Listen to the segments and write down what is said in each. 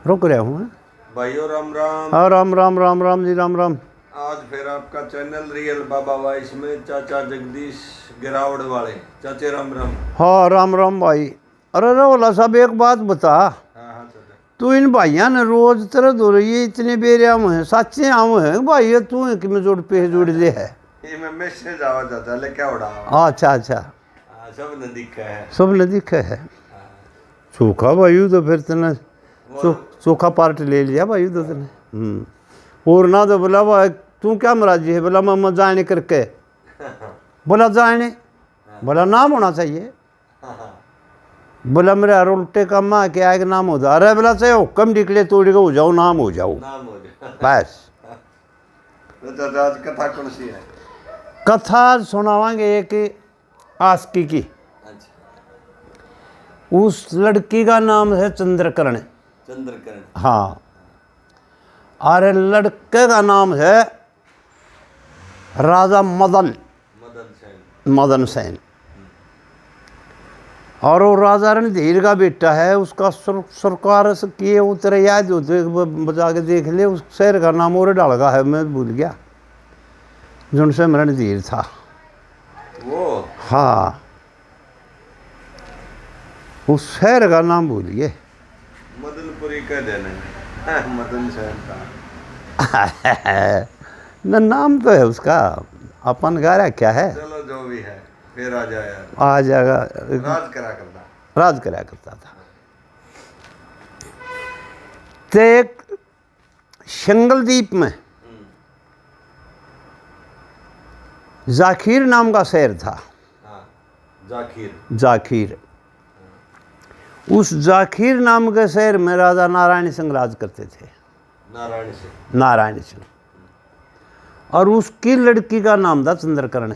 रुक रहा हूँ भाइयों राम राम। हाँ राम राम राम राम जी राम राम। आज फिर आपका चैनल रियल बाबा वॉइस में चाचा जगदीश गिरावड़ वाले चाचे राम राम। हाँ राम राम भाई। अरे रोला साहब एक बात बता, हाँ हाँ चाचा। तू इन भाइयों ने रोज तरह हो रही है इतने बेरे आम है सच्चे आम है भाई ये तू कि मैं जोड़ पे जोड़ दे है ये मैं मैसेज आवा चाचा ले क्या उड़ा। अच्छा अच्छा हाँ, सब ने दिखा है। सब ने दिखा है। चोखा भाई तो फिर तेने चोखा पार्ट ले लिया भाई तो तेने। और ना तो बोला भाई तू क्या मराजी है, बोला मम्मा जाने करके, बोला जाने, बोला नाम होना चाहिए, बोला मेरे हर उल्टे काम में क्या है कि नाम हो जाए, अरे बोला चाहे हुक्म निकले तोड़ के हो जाओ नाम हो जाओ बस। तो आज कथा कौन सी है? कथा सुनावांगे एक आस्की की। अच्छा। उस लड़की का नाम है चंद्रकर्ण। चंद्रकर्ण। हाँ। अरे लड़के का नाम है राजा मदन सेन। मदन सेन। और वो राजा रणधीर का बेटा है। उसका सरकार से किए वो तेरे याद होते बचा के देख ले। उस शहर का नाम और डालगा है मैं भूल गया जिनसे रणधीर था वो। हाँ उस शहर का नाम भूल गए। मदनपुरी कह देना मदन सेन का न नाम तो है उसका अपन गारा क्या है। चलो जो भी है फिर आ जाए आ जाएगा। राज करा करता था। तो एक शंगलदीप में जाखीर नाम का शहर था। जाखीर। उस जाखीर नाम के शहर में राजा नारायण सिंह राज करते थे। नारायण सिंह। और उसकी लड़की का नाम था चंद्रकर्ण।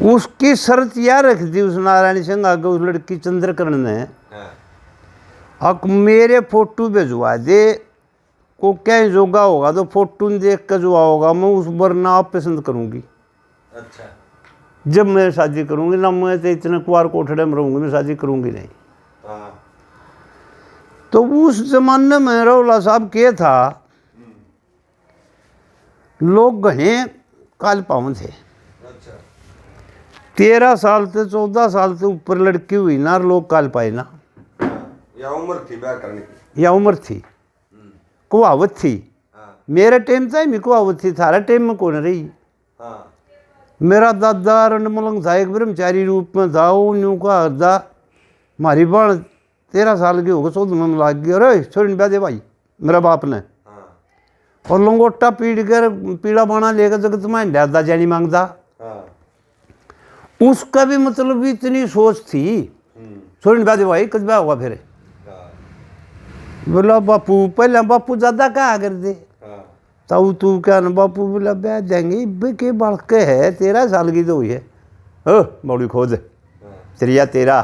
उसकी शर्त यह रख दी उस नारायण सिंह आगे उस लड़की चंद्रकर्ण ने, अब मेरे फोटो भेजवा दे को क्या जोगा होगा तो फोटो देख कर जो होगा मैं उस वरना आप पसंद करूंगी। अच्छा। जब मैं शादी करूंगी ना मैं तो इतने कुआर कोठड़े में रहूंगी, मैं शादी करूंगी नहीं। तो उस जमाने में रौला साहब क्या था, लोग घने काल पावन थे। 13 साल से 14 साल से ऊपर लड़की हुई ना लोग काल पाए ना। या उम्र थी ब्याह करने की। या उम्र थी कुआवत थी। मेरे टाइम था मैं कुआवत थी, थारा टाइम में कौन रही। मेरा दादा रणमलंग था, एक ब्रह्मचारी रूप में था। वो न्यू का दा हमारी बाण 13 साल की हो गई 14 में लाग गई। अरे छोड़ ब्याह दे भाई मेरा बाप ने। और लंगोटा पीड़ा बाणा लेकर जगत में दादा जानी मांगता। उसका भी मतलब भी इतनी सोच थी छोड़ ब्याह दे भाई कद ब्याह हुआ फिर। बोला बापू पहले बापू ज्यादा क्या कर दे तब तू क्या ना बापू बोला ब्याह देंगे के बड़के है 13 साल की तो हुई है। ओ बौड़ी खोज त्रिया 13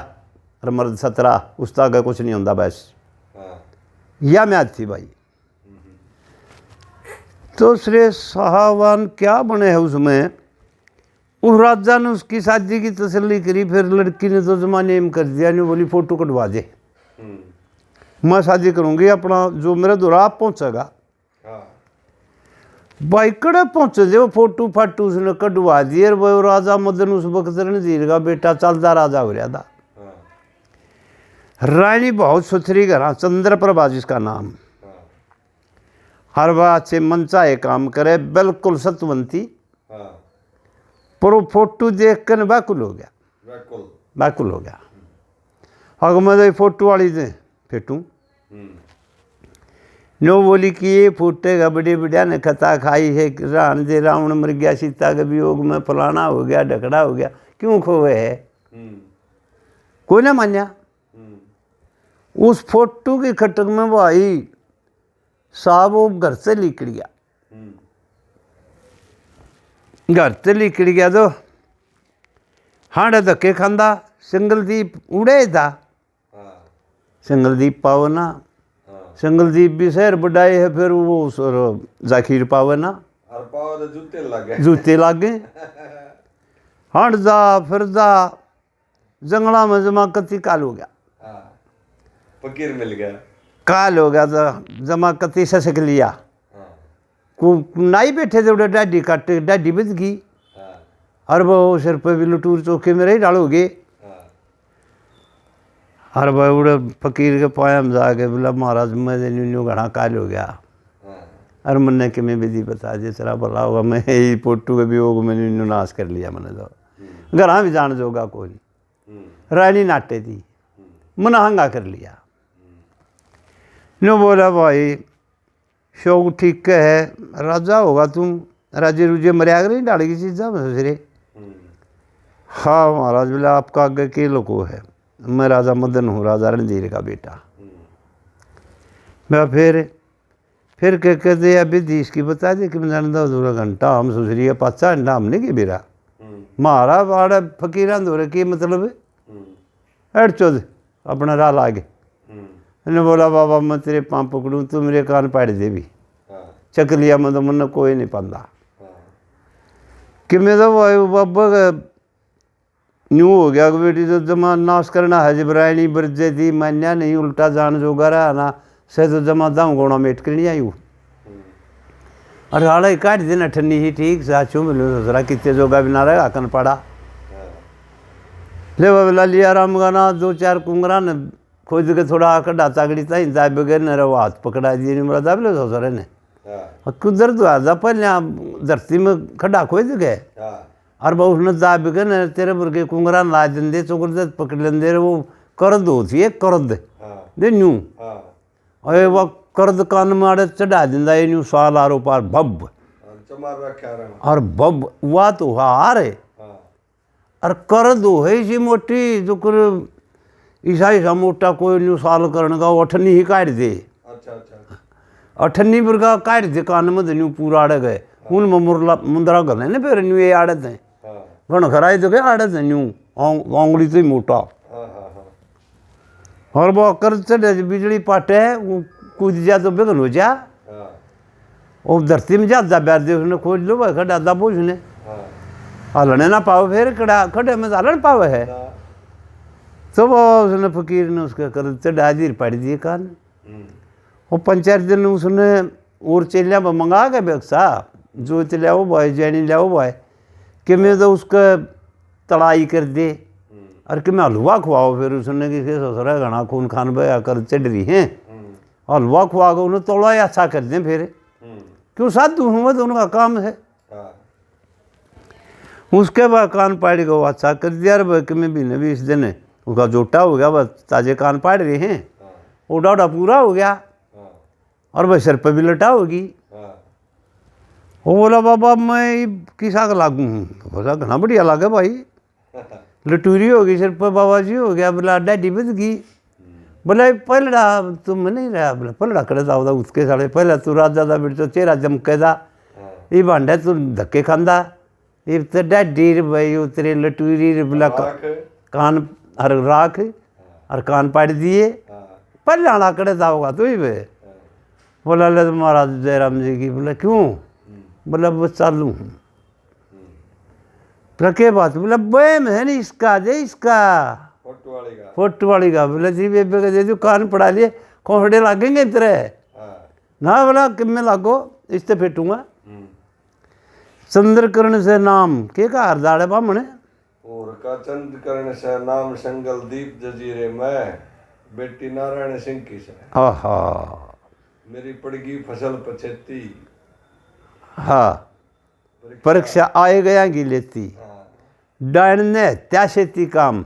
और मर्द 17 उस तक कुछ नहीं होता बस। या म्याद थी भाई। तो श्री साहबान क्या बने है उसमें। उस राजा ने उसकी शादी की तसल्ली करी। फिर लड़की ने तो जमाने में कर दिया नहीं, बोली फोटो कटवा दे मैं शादी करूंगी अपना जो मेरे दूरा आप पहुंचेगा। भाई कड़े पहुंचे थे वो फोटो फाटू उसने कटवा दिए। वो राजा मदन उस वक्त रणधीर का बेटा चलता राजा हो रहा था। रानी बहुत सुथरी घर चंद्रप्रभा जिसका नाम, हर बात से मन चाहे काम करे, बिल्कुल सतवंती। पर वो फोटो देख कर व्याकुल हो गया। व्याकुल हो गया। अगर मैं फोटो वाली दे फेटू नो बोली कि ये फूटेगा बड़े बढ़िया ने खता खाई है रान दे रावण मर गया सीता के वियोग में फलाना हो गया ढकड़ा हो गया क्यों खोए है। कोई ना मान्या। उस फोटो की खटक में भाई साहब वो घर से निकल गया। घर से निकल गया तो हांडे धक्के खांदा। सिंगलदीप उड़े था। सिंगलदीप पाओ ना, सिंगलदीप भी शहर बढ़ाए है। फिर वो जाखीर पावे ना जूते लग गए। हट जा फिर जा जंगला में जमा कति काल हो गया। फकीर मिल गया। काल हो गया तो जमा कती ससक लिया हाँ को नाई बैठे थे उड़े डाडी काट डाडी बज गई हाँ और वो सिर पे भी लटूर चौके में रही डालोगे हाँ और भाई उड़े फकीर के पाया में जाके बोला महाराज मैं न्यू घना काल हो गया हाँ और मैंने कि मैं विधि बता दी तेरा भला होगा मैं यही पोटू के भी होगा मैंने न्यू नाश कर लिया मैंने तो घर भी जान जोगा कोई रानी नाटे थी मना हंगा कर लिया नो बोला भाई शौक ठीक है राजा होगा तुम राजे रुजे मरिया कर नहीं डालेगी चीज़ा मसरे हाँ महाराज बोला आपका आगे के लोगों है मैं राजा मदन हूँ राजा रणधीर का बेटा मैं फिर कह कहते अभी देश की बता दे कि मैं जानता हूँ घंटा हम सुसरी का पाचा अंडा हमने की बेरा मारा बाड़ा फकीरा दो की मतलब अड़ चौध अपना राह लागे ने बोला बाबा मैं तेरे पाँव पकड़ूँ तू मेरे कान पाड़ दे भी चक लिया मैं तो मन कोई नहीं पाता कि मैं तो बाबा न्यू हो गया कि बेटी तो जमा नाश करना है जबरायणी बरजे थी मान्या नहीं उल्टा जान जोगा रहा ना से तो जमा दाऊँ गोना मेट कर नहीं आई और हाड़ा काट देना ठन्नी ही ठीक साचू मिलूँ ससरा कितने जोगा भी ना रहेगा कन पड़ा ले बोला लिया राम गाना दो चार कुंगरा ने खोज के थोड़ा कड़ा तागड़ी था इंतजार बगैर न रहा हाथ पकड़ा दिए नहीं बोला दाबले ससरे ने कुदर तो आजा पहले धरती में खड्डा खोज गए और बहुत उसने दाब के न तेरे बुरके कुंगरा ला देंदे चोकर दे पकड़ लेंदे वो करद होती है करद दे न्यू अरे वो करद कान में आड़े चढ़ा दिंदा ये न्यू साल आरो पार भब और भब हुआ तो हार है और करद हो है इसी मोटी जो कर ईसा मोटा कोई न्यू साल करने का अठन्नी ही काट दे अठन्नी पर का काट दे कान में न्यू पूरा आड़े गए उनमें मुंदरा गले न फिर न्यू ये आड़त हैं घण खराई तो क्या आड़त है न्यू आंगली तो ही मोटा और वो कर चढ़े बिजली पाटे वो कूद जा तो बेगन हो जा वो धरती में जा बैठ दे उसने खोज लो भाई खड़ा दबो उसने हलने ना पाओ फिर खड़ा खड़े में हलन पाओ है तो वो उसने फकीर ने उसके कर चढ़ा दी पड़ दिए कान वो पंचायत दिन उसने और चलिया मंगा के बेक्सा जो चलिया भाई जैनी लियाओ भाई कि मैं तो उसका तड़ाई कर दे और कि मैं हलवा खुआओ फिर उसने कि ससुरा घना खून खान बया कर चढ़ रही हैं हलवा खुआ के उन्हें तोड़ा अच्छा कर दें फिर क्यों साधु हूँ तो उनका काम है उसके बाद कान पाड़ को अच्छा कर दिया भाई कि मैं भी इस दिन उसका जोटा हो गया बस ताजे कान पाड़ रहे हैं वो डाउडा पूरा हो गया और भाई सिर पर भी लटा होगी वो बोला बाबा मैं किसा का लागू हूँ बोला घना बढ़िया लागे भाई लटूरी होगी सिर पर बाबा जी हो गया बोला डैडी बद गई बोला पहलड़ा तुम नहीं रहा बोला पहलड़ा करे था उसके साढ़े पहले तू राजा था बिट तो चेहरा चमके था ये भांडा तू धक्के खांदा ये तो डैडी भाई उतरे लटूरी बोला कान हर राख और कान पाड़ दिए पहले आना करे था होगा तो ही वे बोला ले महाराज जयराम जी की बोला क्यों बोला बस चालू हूँ बोला क्या बात बोला बैम है नहीं इसका दे इसका फोटो वाली का बोला जी बेबे का दे दो कान पड़ा लिए खोखड़े लागेंगे तेरे ना बोला कि मैं लागो इससे फेटूंगा चंद्रकर्ण से नाम के का हरदाड़े बामने और का चंद्रकर्ण से नाम संगल दीप जजीरे में बेटी नारायण सिंह की से आहा मेरी पड़गी फसल पछेती हाँ परीक्षा आए गया की लेती डायन ने त्याशेती काम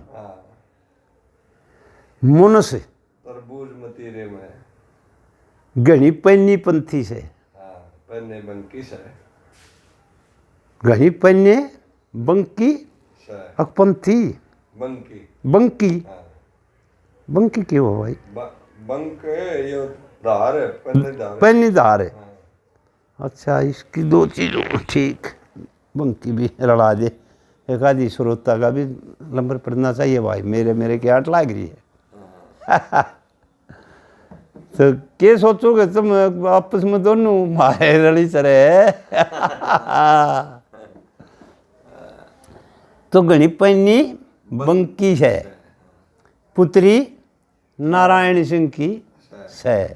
मुनस तरबूज मतीरे में घनी पन्नी पंथी से पन्ने बंकी से घनी पन्ने बंकी अकपंथी बंकी बंकी बंकी क्यों हो भाई बंक ये धार है पन्नी धार है अच्छा इसकी दो चीज़ों ठीक बंकी भी रड़ा दे एक आदि श्रोता का भी नंबर पढ़ना चाहिए भाई मेरे की आट लाग रही है तो क्या सोचोगे तुम आपस में दोनों मारे रड़ी सरे तो घनी पन्नी बंकी है पुत्री नारायण सिंह की सह।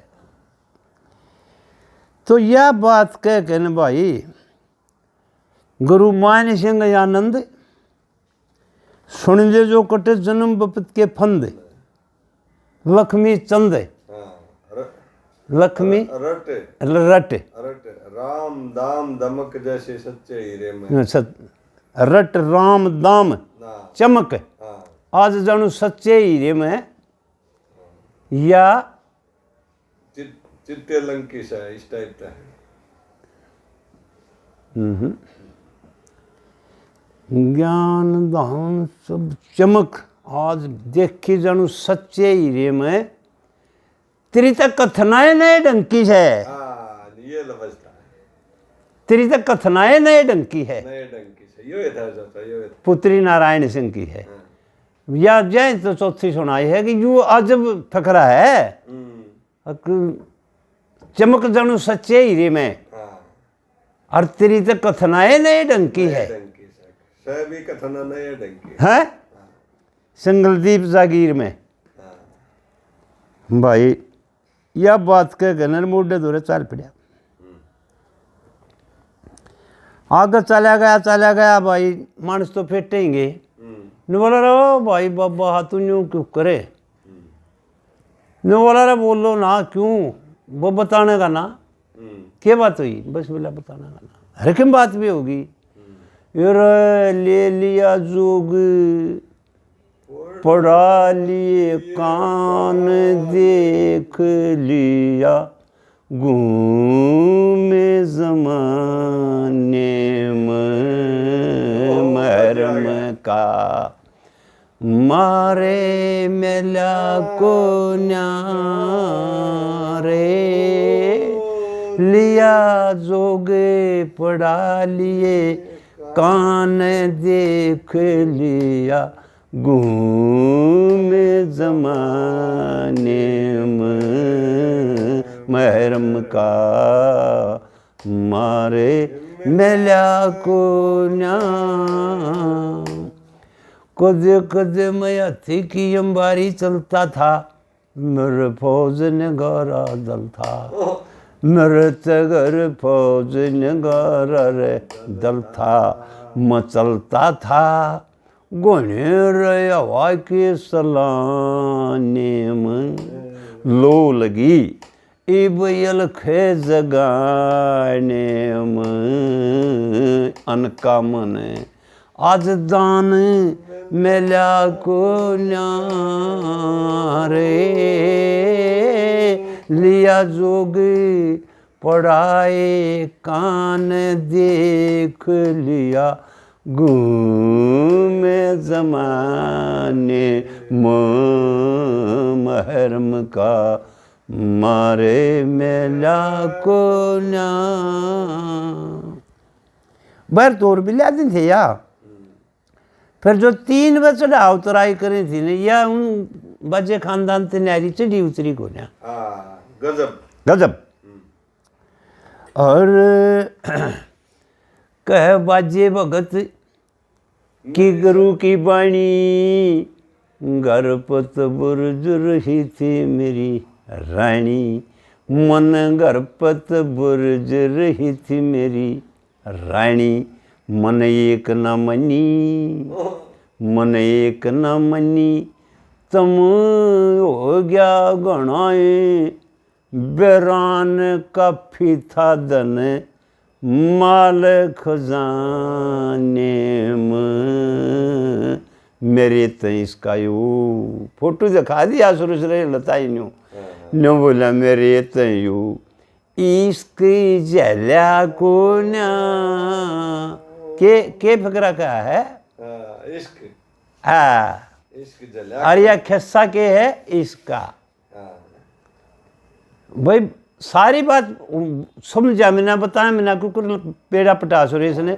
तो यह बात कह के न भाई गुरु मान सिंह आनंद सुन जे जो कटे जन्म बपत के फंद लक्ष्मी चंद लक्ष्मी रट रट रट राम दाम दमक जैसे सच्चे हीरे में रट राम दाम ना चमक हाँ आज जानू सच्चे हीरे में या चिट्टे लंकी सा इस टाइप का ज्ञान दान सब चमक आज देखी जानू सच्चे हीरे में तेरी तक कथनाएं नए डंकी है। हाँ ये लफजता तेरी तक कथनाएं नए डंकी है। नए डंकी से यो था जाता यो पुत्री नारायण सिंह की है। या जय तो चौथी सुनाई है कि यू अजब फकरा है चमक जानू सच्चे हीरे में हाँ और तेरी तक कथनाएं नए डंकी है। डंकी से सभी कथना नए डंकी है संगलदीप जागीर में भाई यह बात कह गनर मोडे दूरे चाल पड़ा आगे चला गया भाई मानस तो फेटेंगे न बोला रो भाई बाबा हाथ यूं क्यों करे न बोला रे बोलो ना क्यों वो बताने का ना क्या बात हुई बस बोला बताने का ना अरे क्या बात भी होगी यार ले लिया जोग पढ़ा लिए कान देख लिया घूमे जमाने में मरम का मारे मेला को न्यारे लिया जोगे पढ़ा लिए कान देख लिया घूमे जमाने में महरम का मारे मेला को न्या कद कद मैं हाथी की अंबारी चलता था मेरे फौज ने गारा दल था मेरे तगर फौज ने गारा रे दल था मचलता था गोने रे हवा के सलाने में लो लगी इबयल खे जगाने में अनका मन आज दान मेला को न्यारे लिया जोग पढ़ाए कान देख लिया घूमे जमाने महरम का मारे मेला को न्या बर तोर भी लिया दिन थे या फिर जो 3 बजे चढ़ाव उतराई करी थी ना या उन बजे खानदान ते न्यारी चढ़ी उतरी को ना गजब गजब और कह बाजे भगत की गुरु की बाणी गरपत बुर्ज रही थी मेरी रानी मन गरपत बुर्ज रही थी मेरी रानी मन एक न मनी मन एक न मनी तम हो गया गणाए बेरान का फीथा दन माल खजाने में मेरे तई इसका यू फोटो दिखा दिया सुरेश रे लताई न्यू न्यू बोला मेरे तई यू इसकी जल्या को ना के फकरा का है इश्क इश्क जल्या और यह खस्सा के है इसका भाई सारी बात समझा मैंने बताया मैंने कुकुर पेड़ा पटा सुरेश ने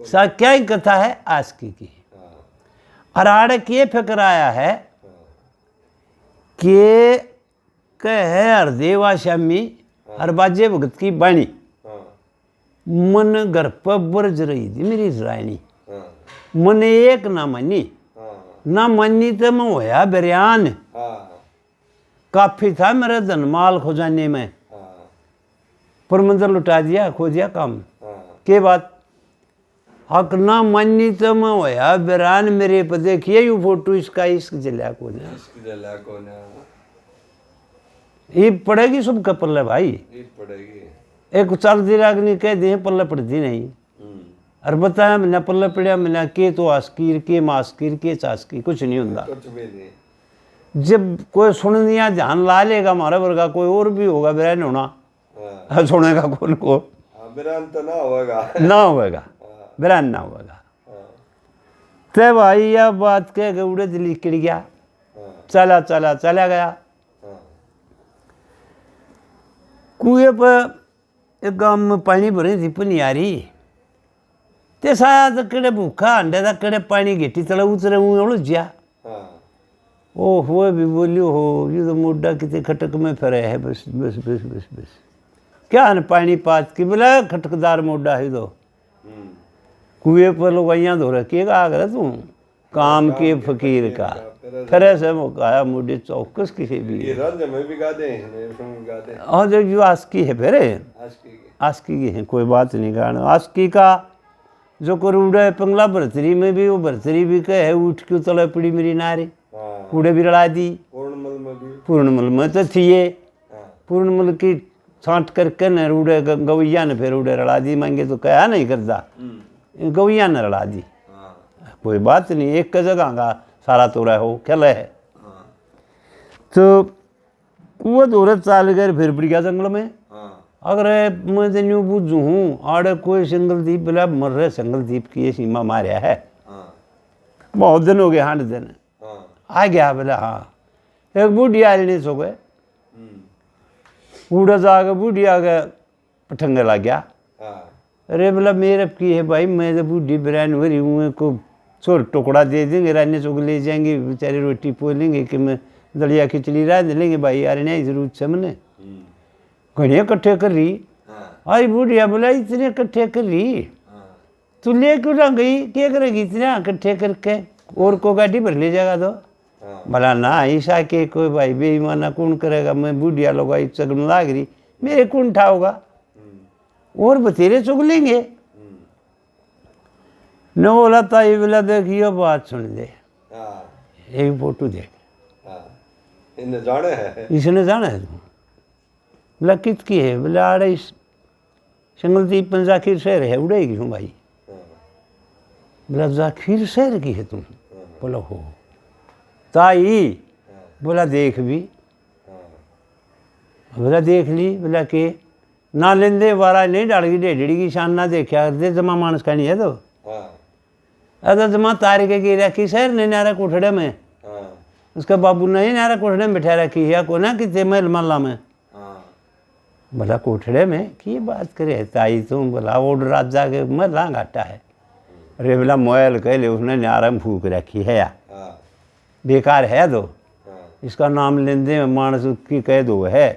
सा क्या ही कथा है आस्की की अराड़ के फकराया है कि कह हरदेवा श्यामी हर बाजे भगत की बाणी मन घर पर बरज रही थी मेरी रानी मन एक ना मनी ना मनी तो मैं होया बेरियान काफी था मेरे धन माल खो जाने में, हाँ पर मंदिर लुटा दिया, खो दिया काम। हाँ के बात हक ना मानी तो मैं होया बिरान मेरे पर देखिए यू फोटो इसका इश्क जलिया को ना इसकी जला को ना ये पड़ेगी सब का पल्ले भाई, ये पड़ेगी। एक चलती रागनी कह दी पल्ले पड़ती नहीं। और बताया मैंने पल्ले पड़िया मैंने के तो आस्कीर के मास्कीर के चास्की कुछ नहीं होता। कुछ भी नहीं। जब कोई सुन दिया ध्यान ला लेगा हमारा वर्गा, कोई और भी होगा बिरान होना, हाँ सुनेगा कौन को, बिरान तो ना होगा ना होगा बिरान ना होगा। तब भाई यह बात कह के उड़े दिल्ली किड़ गया, चला चला चला गया। कुएं पर एक गांव में पानी भरी थी पनियारी, ते शायद कड़े भूखा अंडे था कड़े पानी घेटी तले उतरे हुए उलझिया। ओ हो भी बोलियो हो ये तो मोडा कितने खटक में फिरे है, बस बस बस बस बस क्या न पानी पात की बोला खटकदार मोडा है तो कुएं पर लोग यहाँ धो रखे का आगरा तू काम के फकीर का फिर ऐसे मुकाया मुझे चौकस किसी भी ये राज्य में भी गा दे गा दे। और जो जो आस्की है फिर आस्की की है कोई बात नहीं कारण आस्की का जो करूड़ा है पंगला भरतरी में भी वो भरतरी भी कहे है उठ क्यों तले पड़ी मेरी नारी कूड़े भी लड़ा दी। पूर्णमल में तो थी ये पूर्णमल की छांट करके न रूड़े गवैया ने फिर उड़े रड़ा दी मांगे तो कहा नहीं करता गवैया ने रड़ा दी। कोई बात नहीं एक जगह का सारा तोड़ा हो खेल है। तो वो दौरे चाल गए फिर बढ़ गया जंगल में। अगर मैं तो न्यू बुझू हूँ आड़े कोई सिंगल दीप बोला मर रहे सिंगल दीप की ये सीमा मारिया है बहुत दिन हो गए 8 दिन आ गया बोला हाँ एक बूढ़ी आलनी सो गए बूढ़ा जाके बूढ़ी आगे पठंगे लग गया। अरे बोला मेरे की है भाई मैं तो बूढ़ी बिरान हो रही हूँ को छोड़ टुकड़ा दे देंगे रान्ने चौक ले जाएंगे बेचारे रोटी पो लेंगे कि मैं दलिया खिचड़ी रात लेंगे भाई यार नहीं जरूरत से मैंने घड़िया इकट्ठे कर रही। आई बुढ़िया बोला इतने इकट्ठे कर रही तू ले क्यों ना गई क्या करेगी इतना इकट्ठे करके और को गाड़ी भर ले जाएगा तो भला ना ऐसा के कोई भाई बेईमाना कौन करेगा मैं बुढ़िया लोग आई चगन लाग रही मेरे कौन उठाओगा और बतेरे चुग लेंगे न बोला ताई बोला देखियो बात सुन दे एक फोटो देख इसने जाना है तुम बोला कित की है बोला आड़े संगलदीप में जाखिर शहर है उड़ेगी हूँ भाई बोला जाखिर शहर की है तुम बोला हो ताई बोला देख भी बोला देख ली बोला के ना लेंदे वारा नहीं डालगी डेढ़ी की शान ना देखा करते जमा मानस का नहीं है तो अगर जमा तार के गिरा की शहर ने नारा कोठड़े में उसका बाबू ने नारा कोठड़े में बैठा रखी है को ना कि महल मल्ला में बोला कोठड़े में की बात करे ताई तुम बोला वो राजा के महला घाटा है। अरे बोला मोयल कह ले उसने नारा में फूक रखी है या बेकार है दो इसका नाम लेंदे में मानस की कह दो है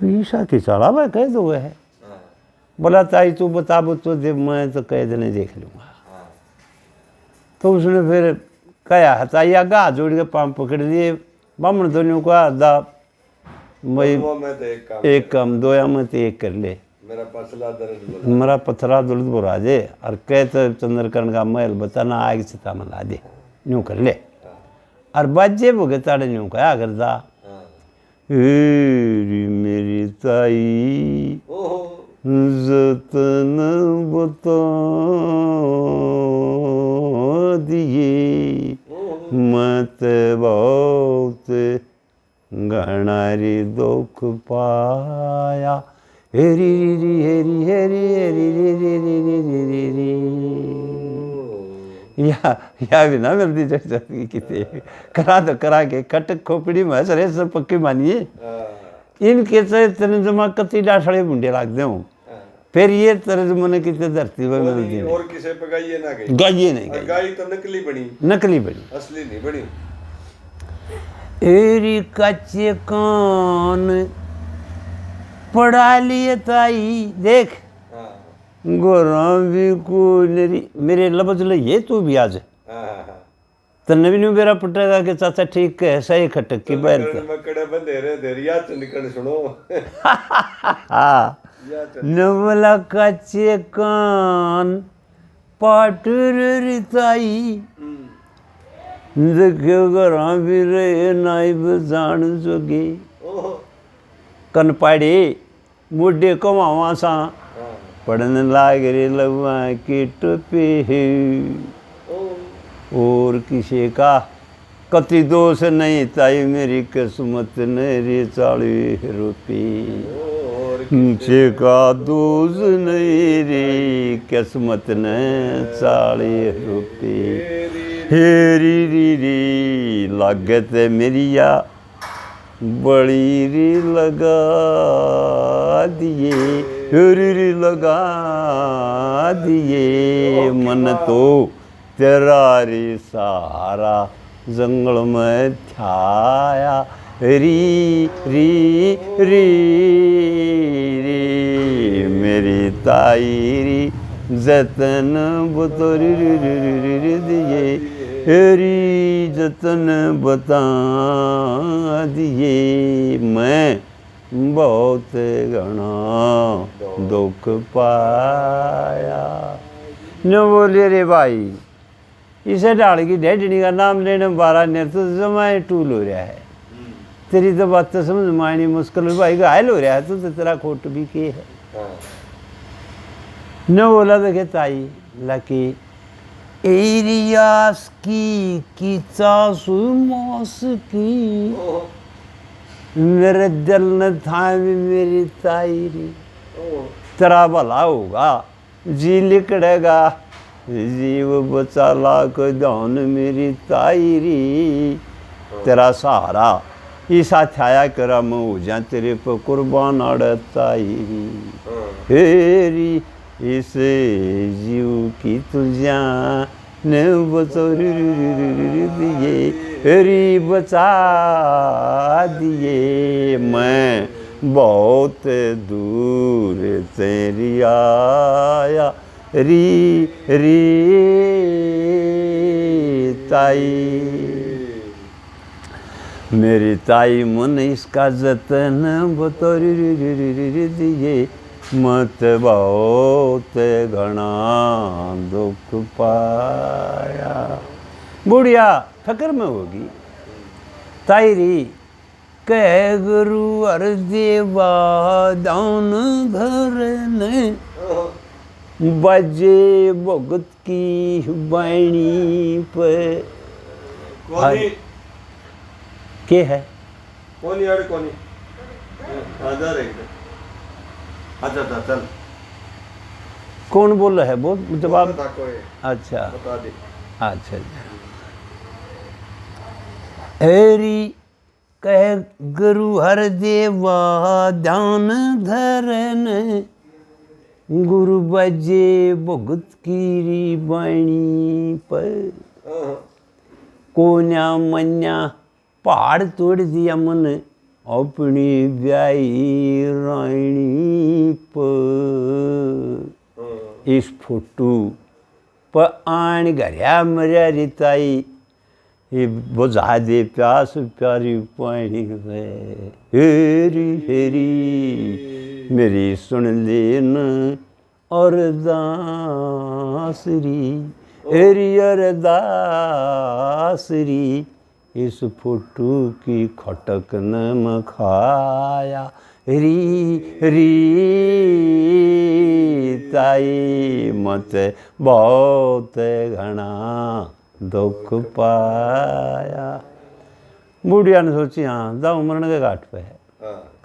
ईसा की चढ़ा भाई कह दो है। बोला ताई तू बता बो तो दे मैं तो कह देने देख लूँगा। तो उसने फिर कहा ताई आगा जोड़ के पाँव पकड़ लिए बामण दोनों को आधा मैं एक काम दोया में तो एक कर ले मेरा पथरा दर्द बुरा दे और कह तो चंद्रकर्ण का महल बताना आग चिता मना दे यूँ कर ले और बाजे भुगे ताड़े यूँ कहा करता मेरी ताई जतन बता दिए मत बहुत गणारी दुख पाया हेरी री हेरी हेरी हेरी री री री री री री या भी ना मिलती जैसे कितने करा तो करा के कटक खोपड़ी में सरे सब पक्की मानिए इनके तर्जमा कति डाठड़े बुंडे लाग दे फिर ये तर्जमा ने कितने धरती पर मिलती और किसे पे गाइए ना गई गाइए नहीं गाई तो नकली बनी असली नहीं बनी। एरी कच्चे कान पढ़ा लिए ताई देख गोरा भी को मेरे लबज ले ये तू भी आज तन्ने भी नहीं मेरा पटेगा कि चाचा ठीक है सही खटक की बैल तो मकड़े बंधे रे देरिया चंदकन सुनो हाँ नवला काचे कान पाटर रिताई देखियो घरा भी रहे नाइब जान जोगी कन पाड़ी मुड्डे कमावा सा पढ़ने लाग रे लवा की टोपी और किसी का कति दोष नहीं ताई मेरी किस्मत ने रे 40 रुपये का दोष नहीं रे किस्मत ने 40 रुपये हेरी री री लागत मेरिया बड़ी री लगा दिए हेरी री लगा दिए मन तो तेरा रे सहारा जंगल में छाया री री री री मेरी ताई री जतन बतौरी दिए हेरी जतन बता दिए मैं बहुत घना दुख पाया न बोले रे भाई इसे डाल की डेडनी का नाम लेने 12 ने तो जमाए टूल हो रहा है तेरी तो बात तो समझ मायनी मुश्किल भाई घायल हो रहा है तो तेरा खोट भी के है न बोला देखे ताई लकी एरियास की चासु मौस की मेरे दिल न था मेरी ताई री तेरा भला होगा जी लिकड़ेगा जीव बचा लाख दान मेरी ताई री तेरा सहारा ईसा छाया करा मैं हो जा तेरे पर कुर्बान अड़ ताई री हेरी इसे जीव की तुझा ने बचा दिए हेरी बचा दिए मैं बहुत दूर तेरी आया री री ताई मेरी ताई मन इसका जतन बतौरी दिए मत बहुत घना दुख पाया बुढ़िया फकर में होगी ताई री कह गुरु हर देवा दान घर ने बजे भगत की बाणी पे के है कोनी यार कोनी आधार है अच्छा चल कौन बोल रहा है वो जवाब अच्छा बता दे अच्छा हेरी कह गुरु हर देवा ध्यान धरन गुरु बजे भगत की बाणी पर कोन्या मन्या पहाड़ तोड़ दिया मन अपनी ब्याई रानी पर इस फोटो पर आन घरिया मरिया रिताई ये बुझा दे प्यास प्यारी पानी में हेरी हेरी मेरी सुन लेन अरदासरी हेरी अरदासरी इस फोटो की खटक न मखाया री री ताई मत बहुत घना दुख पाया बुढ़िया ने सोची हाँ जाऊँ मरण के घाट पे है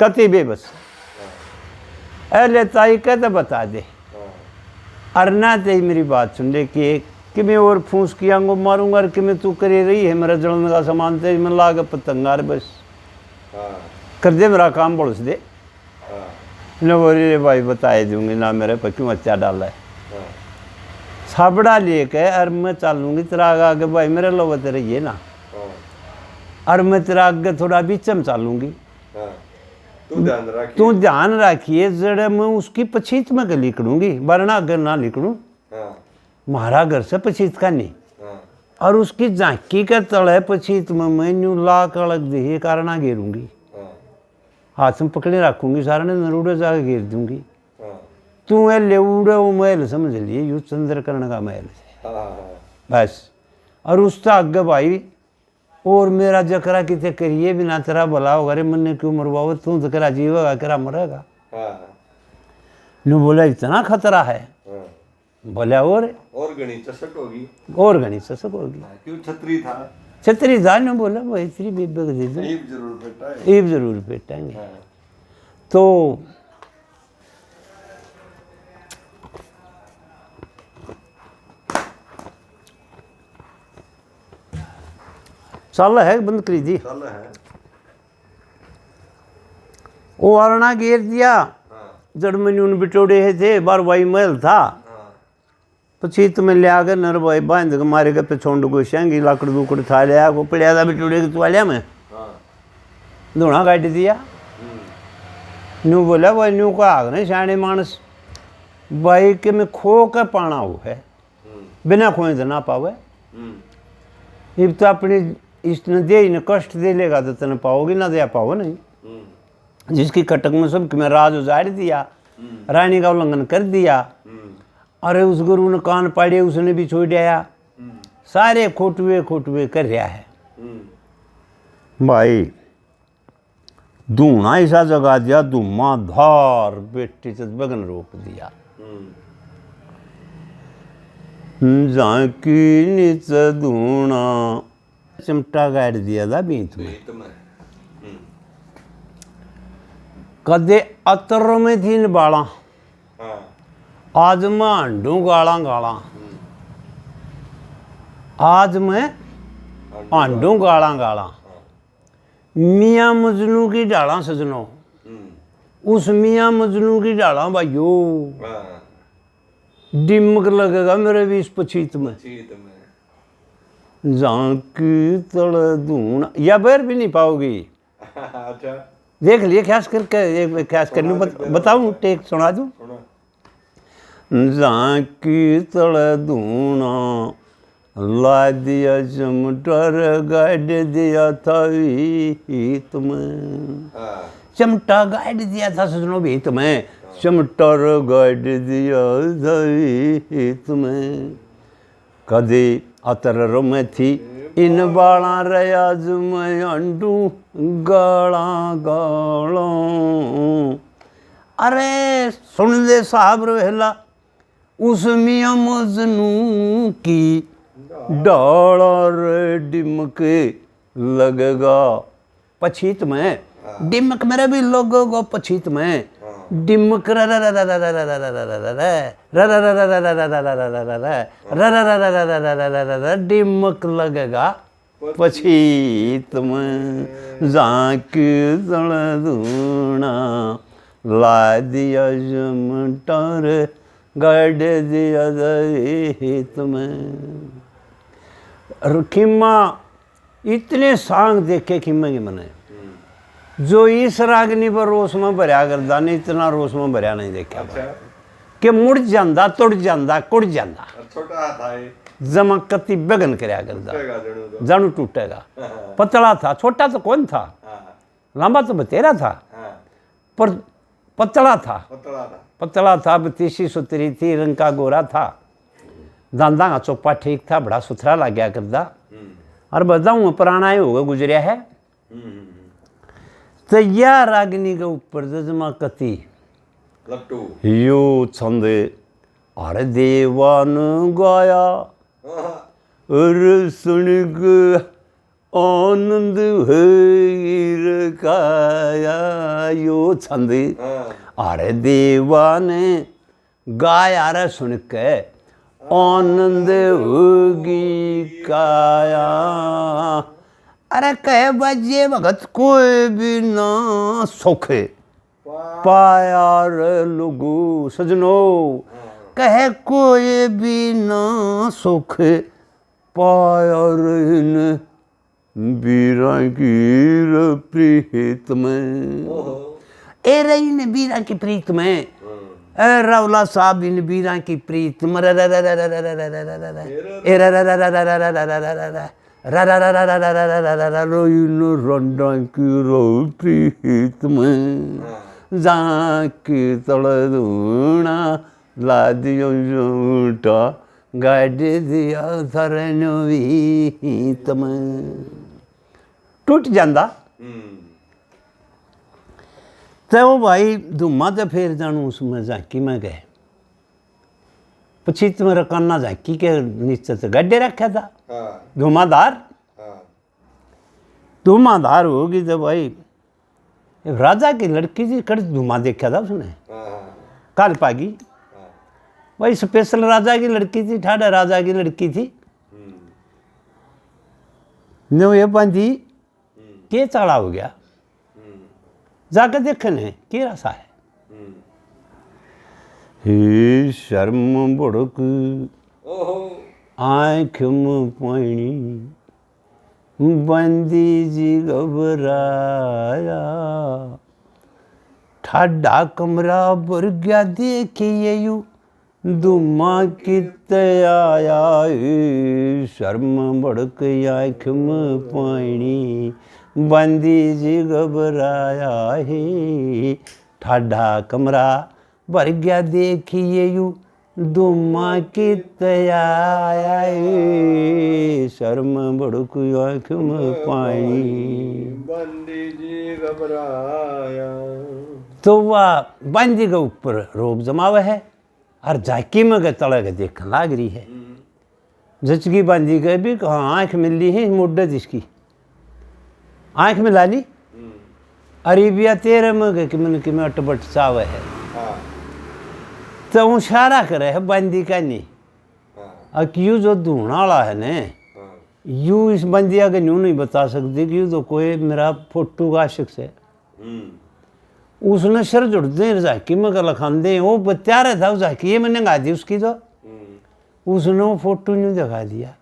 कति बेबस अरे ताई कहते बता दे अरना ते मेरी बात सुन ले कि मैं और फूस किया को मारूंगा और कि मैं तू करे रही है मेरा जलन का सामान तेज में लाग पतंगार बस कर दे मेरा काम बोल दे न बोली रे भाई बताए दूंगी ना मेरे पर क्यों अच्छा डाला है छाबड़ा लेके और मैं चलूंगी तेरा आगे भाई मेरे लोग तेरे ये ना और मैं तेरा आगे थोड़ा बीचम चलूंगी तू ध्यान रखिए जड़े मैं उसकी पछीत में लिखड़ूंगी वरना अगर ना लिखड़ू मारा घर से पछीत का नहीं और उसकी झांकी के तले पछीत में मैनू लाक अलग दे कारण घेरूंगी, हाथ में पकड़े रखूंगी, सारा ने नरूड़े जाके घेर दूंगी। तू ए लेउड़े वो महल समझ लिए, यू चंद्रकर्ण का महल है बस। और उसका आगे भाई और मेरा जकरा किते करिए बिना तेरा भला होगा रे, मन क्यों मरवाओ, तू तो करा जीवेगा करा मरेगा। नु बोला इतना खतरा है, बोला और घनी चसक होगी, और घनी चसक होगी। क्यों छतरी था, छतरी था ने बोला भाई तेरी बेबे को दे दो, ईब जरूर पेटाएंगे। तो चल है बंद करी दी, वो अरना घेर दिया। जड़ में उन बिटोड़े थे, बार भाई महल था, पछीत में लिया कर नर भाई बांध के मारे के पिछोंड को शेंगी लाकड़ लूकड़ था लिया को पड़िया था बिटोड़े के तुआलिया में धोना काट दिया। न्यू बोला भाई न्यू का आग नहीं शाणे मानस भाई के में खो के पाना हो है, बिना खोए तो ना पावे। अब तो अपनी इसने दे ने कष्ट दे लेगा तो तेने पाओगी ना, दे पाओ नहीं। जिसकी कटक में सब में राज उजाड़ दिया, रानी का उल्लंघन कर दिया, अरे उस गुरु ने कान पाड़े उसने भी छोड़ दिया, सारे खोटुए खोटुए कर रहा है भाई। धूना ऐसा जगा दिया, धुमा धार बेटी से बगन रोक दिया। झांकी नीच धूना चिमटा गाड़ दिया था बीच में। कदे अतर में थी न बाला, आज मैं हांडू गाला गाला, आज मैं हांडू गाला गाला। मियाँ मजनू की डाला सजनो, उस मियाँ मजनू की डाला भाइयो, डिमक लगेगा मेरे बीच पछीत में। झांकी तड़ धूना या बैर भी नहीं पाओगी। अच्छा देख लिए ख्यास करके, ख्यास कर लूँ, बताऊँ टेक सुना दूँ। झांकी तड़ धूना ला दिया चमटर गाड़ दिया था भीत में, चमटा गाड़ दिया था सजनों भीत में, चमटर गाड़ दिया था भीत में। कदे अतर में थी इन बाला रयाज में अंडू गाला गाला। अरे सुन दे साहब रहेला उस मियाँ मजनू की डाला रे डिमके लगेगा पछीत में, डिमक मेरे भी लगेगा पछीत में। डिमक डिमक लगेगा पछीत में। झांकी तड़ धूना ला दिया जमटर गाड़ दिया दहित में। खिम्मा इतने सांग देखे खिम्मा के मने, जो इस रागनी पर रोस में भरया करदा ने इतना रोस में भरया नहीं देखा कि मुड़ जांदा तुड़ जांदा कुड़ जांदा। छोटा था ये, जमकती बगन करया करदा, जानू टूटेगा। पतला था, छोटा तो कौन था, लंबा तो बतेरा था, पर पतला था, पतला था, बतीसी सुतरी थी, रंग का गोरा था, दांदा का चौपा ठीक था, बड़ा सुथरा लग गया करदा। और बताऊँ पुराना ही होगा गुजरिया है। तो यह रागिनी के ऊपर जमा कति यो छंद अरे देवान गाया, अरे सुन आनंद काया। यो छंद अरे देवान गाया रे सुन के आनंद होगी काया। अरे कह बजे भगत कोई भी ना सुख पाया रे लोगो सजनो, कह कोई भी ना सुख पाया रे इन बीरा की प्रीत में। ए रही ने बीरा की प्रीत में ए रौला साहब इन बीरा की प्रीत प्रीत में जाके तड़ दूना ला दियो झूठा गाड़ी दिया थरनो वीत में टूट जांदा तो भाई धूमा तो फिर जानू उसमें झांकी में गए पछी मेरा काना झांकी के नीचे तो गड्ढे रखा था धुआंधार होगी तो भाई एक राजा की लड़की जी कड़ धुआं देखा था उसने काल पागी भाई स्पेशल राजा की लड़की थी ठाडा राजा की लड़की थी नो ये बंदी के चाड़ा हो गया जाकर देखने के रसा है हे शर्म बुड़क आँख में पानी बंदी जी घबराया ठाडा कमरा भर गया देखिए यू धुमा कित आया शर्म भड़क आँख में पानी बंदी जी घबराया है ठाडा कमरा भर गया देखिए यू धुमा कित आया शर्म भड़क आँख में पानी बंदी जी घबराया तो वह बंदी के ऊपर रोब जमावा है और झाकी में के तले के देखने लाग रही है जचकी बंदी के भी कहाँ आँख मिल रही है मुड्डा जिसकी आँख में ला ली अरेबिया तेरे में कि मन की में अटबट चावे है तो वो इशारा करे है बंदी का नहीं अब यू जो ढूंढने वाला है ने यू इस बंदिया के न्यू नहीं बता सकती कि यू तो कोई मेरा फोटो का आशिक से उसने सिर जुड़ते झाकी में का लखानदे वो बता रहा था झाकी ये मैंने गा दी उसकी तो उसने वो फोटो न्यू दिखा दिया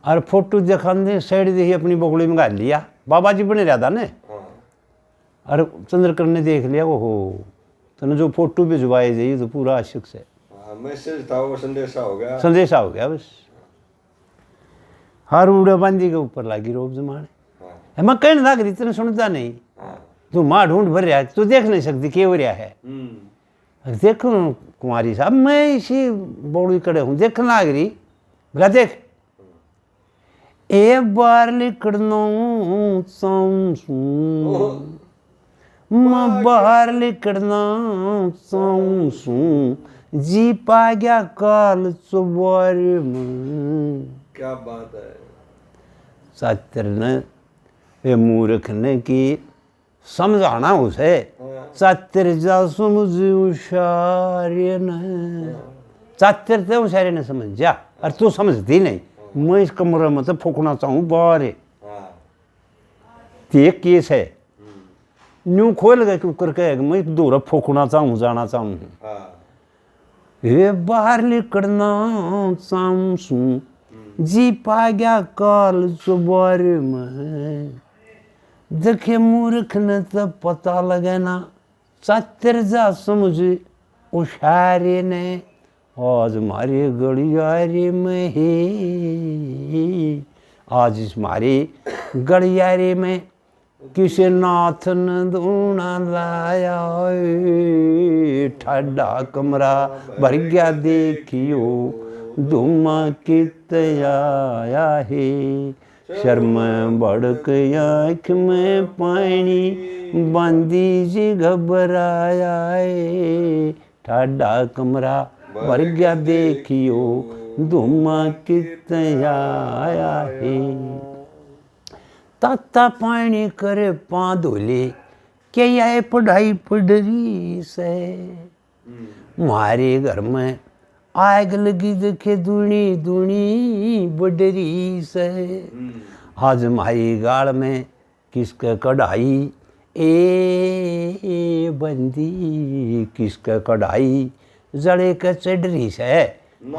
और फोटो दिखाने साइड देखी अपनी बोगड़ी में गाल लिया बाबा जी बने रहा था ने और चंद्रकर ने देख लिया वो हो तने जो फोटो भिजवाए जाइए तो पूरा आशिक से मैसेज था वो संदेशा हो गया बस हर उड़ा बंदी के ऊपर लगी रोब जमाने मैं कहने लग रही तेने सुनता नहीं तू माँ ढूंढ भर रहा है तू देख नहीं सकती क्या हो रहा है देखो कुमारी साहब मैं इसी बोड़ी कड़े हूँ देखने लग रही बोला देख एक बार लिखड़नो मैं बाहर लिखड़ना जी पा गया काल सुबार में क्या बात है सत्र ने ये मूर्ख ने की समझाना उसे सत्र जा समझ उशारे ने सत्र थे उशारे ने समझ जा और तू समझती नहीं मैं इस कमरे में तो फूकना चाहूँ बाहर एक केस है न्यू खोल गए क्यों करके मैं दूर फूकना चाहूँ जाना चाहूँ ये बाहर निकलना चाहूँ जी पा गया काल सुबार में देखे मूर्ख ने तो पता लगे ना सत्तर जा समझ उशारे ने आज हमारे गलियारे में है आज इस हमारे गलियारे में किसी नाथ ने धूना लाया ठाडा कमरा भर गया देखियो धुमा कित आया है शर्म भड़क आँख में पानी बंदी जी घबराया है ठाडा कमरा भर गया देखियो धुमा कित आया है ताता पानी करे पा धोले क्या यह पढ़ाई पढ़री से हमारे घर में आग लगी देखे दूनी दूनी बडरी से आज हमारी गाड़ में किसका कढ़ाई ए बंदी किसका कढ़ाई जड़े का चढ़री से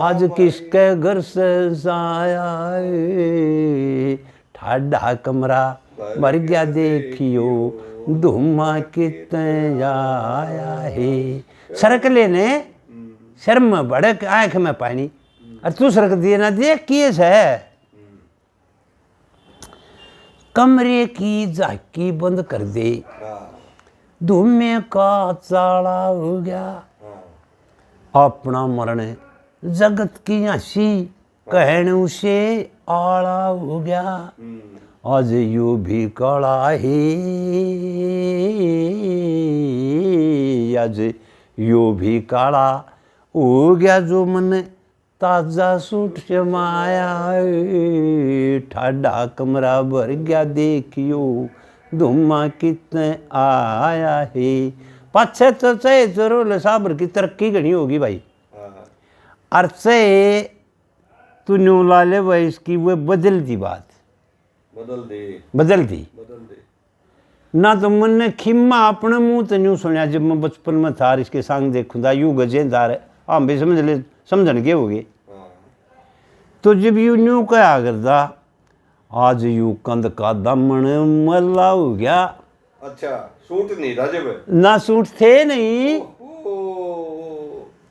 आज किसके घर से आया ठाडा कमरा भर गया देखियो धुमा कितने आया है। सरक लेने शर्म में भड़क आंख में पानी, और तू सरक दिए ना देख केस है। कमरे की झांकी बंद कर दे, धुमे का चाला हो गया। अपना मरण जगत की हंसी, कहने उसे आला हो गया। आज यू भी काला है, आज यू भी काला हो गया जो मन ताजा सूट समाया। ठाडा कमरा भर गया देखियो, धुमा कितने आया है। पाछे तो चाहे जरूर साबर की तरक्की घनी होगी भाई, और चाहे तू न्यू ला ले भाई, इसकी वो बदल दी बात, बदल दी ना। तो मन ने खिम्मा अपने मुंह तो न्यू सुनिया जब मैं बचपन में था, इसके संग देखूंगा यू गजेदार हम भी समझ ले, समझन के हो गए। तो जब यू न्यू क्या करता, आज यू कंध का दमन मल्ला हो गया। अच्छा सूट नहीं था जब ना सूट थे नहीं,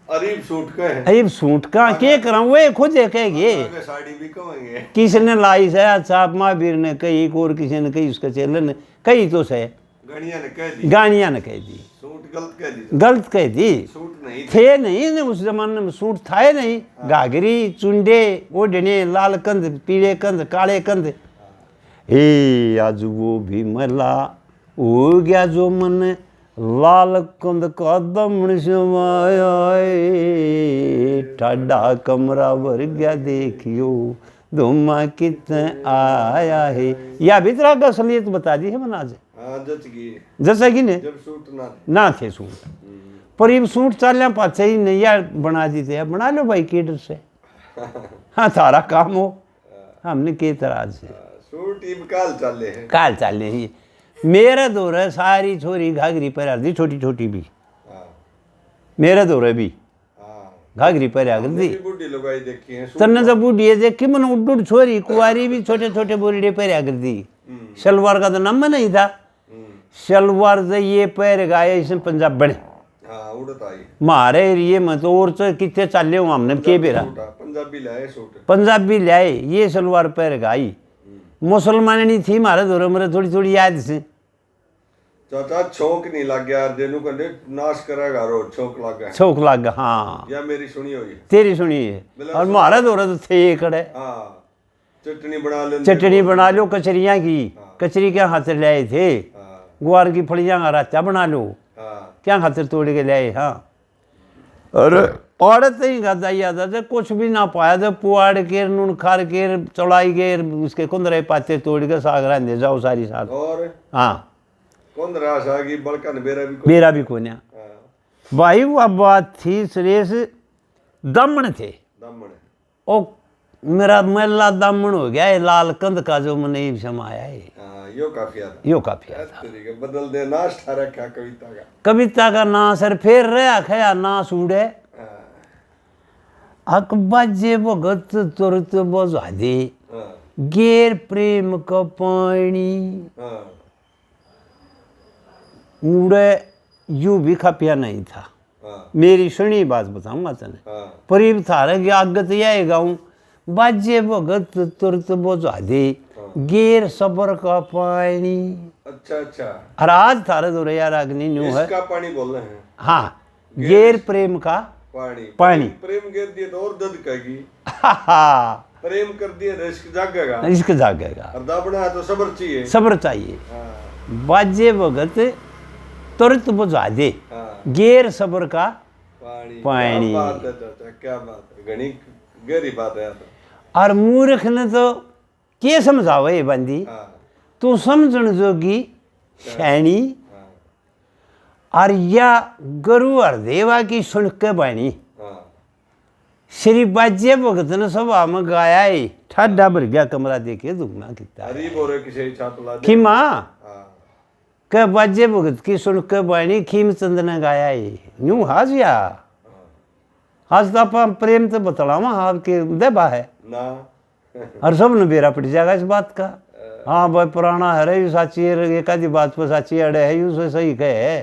अरीब सूट का है। अरीब सूट का के करा वो खुद देखेंगे, साड़ी भी कहेंगे किसने लाई से। अच्छा महावीर ने कही, और किसी ने कही, उसका चेलन ने कही, तो से गानिया ने कह दी, गानिया ने कह दी, सूट गलत कह दी, गलत कह दी। सूट नहीं थे नहीं, उस जमाने में सूट था नहीं। घाघरी चुंडे ओढ़ने, लाल कंध, पीले कंध, काले कंध। ए आज वो भी मला हो गया जो मन लाल कंध का दमन समाया। ठाडा कमरा भर गया देखियो, धुमा कितने आया है। या भी तरह का असलियत बता दी है मना से। जैसा कि ने जब सूट ना थे सूट, पर ये सूट चाल पाछे ही नहीं यार बना दी थे, बना लो भाई केडर से। हाँ थारा काम हो, हमने के तरह से सूट काल चाले हैं, काल चाले ही। मेरे दौर है सारी छोरी घाघरी पर दी, छोटी छोटी भी मेरे दौर है भी घाघरी पर दी। तन्ने तो बूढ़ी देखी मन उड्ड छोरी कुआरी भी छोटे छोटे बोरीडे पर दी। सलवार का तो नाम नहीं था, सलवार से ये पैर गाये इसमें पंजाब बने मारे एरिए में तो। और तो कितने चाले हो हमने के बेरा पंजाबी लाए, ये सलवार पैर गाई। मुसलमान नहीं थी मारे दौरे मेरे थोड़ी थोड़ी याद से। चाचा छोक नहीं लग गया देनु कंडे नाश करेगा रो छोक लग गया, छोक लग गया। हाँ या मेरी सुनी हुई, तेरी सुनी है। और मारे दौरे तो थे खड़े। हाँ चटनी बना लो, चटनी बना लो कचरियाँ की, कचरी क्या खातिर लाए थे। ग्वार की फलियाँ का रास्ता बना लो, क्या खातिर तोड़ के लाए। हाँ अरे औरत ही गाता याद था, कुछ भी ना पाया था। पुआड़ के नून खार के चौड़ाई के उसके कुंदरे पाते तोड़ के साग रंधे जाओ सारी साग। और हाँ कुंदरा सागी बड़का बेरा भी कोन्या भाई। वो बात थी सुरेश, दमन थे ओ मेरा मेला दमन हो गया है। लाल कंध का जो मैंने समाया है, यो काफिया था, यो काफिया था। बदल दे नाश था रखा कविता का ना सर फेर रहा खया ना सूड़े। अकबाजे भगत तुरत बुझा दे, गेर प्रेम का पानी। मुड़े यू भी खपिया नहीं था। मेरी सुनी बात बताऊंगा तने, परीब थारे की आगत यह गाऊं। बाजे भगत तुरत बुझा दे, गेर सबर का पानी। अच्छा अच्छा, और आज थारे दो यार अग्नि न्यू है, इसका पानी बोल रहे हैं। हाँ गेर प्रेम का पानी, पानी। प्रेम गिर दिए तो और दर्द कहेगी। प्रेम कर दिए तो इश्क जागेगा, इश्क जागेगा। और दाबना है तो सब्र चाहिए, सब्र चाहिए। बाजे भगत तुरंत बुझा दे, गेर सब्र का पानी। क्या बात है चाचा, क्या बात है, घनी गहरी बात है। और मूर्ख ने तो के समझावे ये बंदी, तू समझण जोगी शैनी। और या गुरु हरदेवा की सुन के बाणी श्री बाजे भगत ने सभा में गाया है। ठाडा भर गया कमरा देखे दुगना कितना खीमा के बाजे भगत की सुन के बाणी खीम चंद ने गाया है। न्यू हाज या हाज तो आप प्रेम तो बतलावा आपके देबा है ना। और सब ने बेरा पड़ जाएगा इस बात का। हाँ भाई पुराना है रे, यू साची है, एक आधी बात पर साची अड़े है, यू से सही कहे।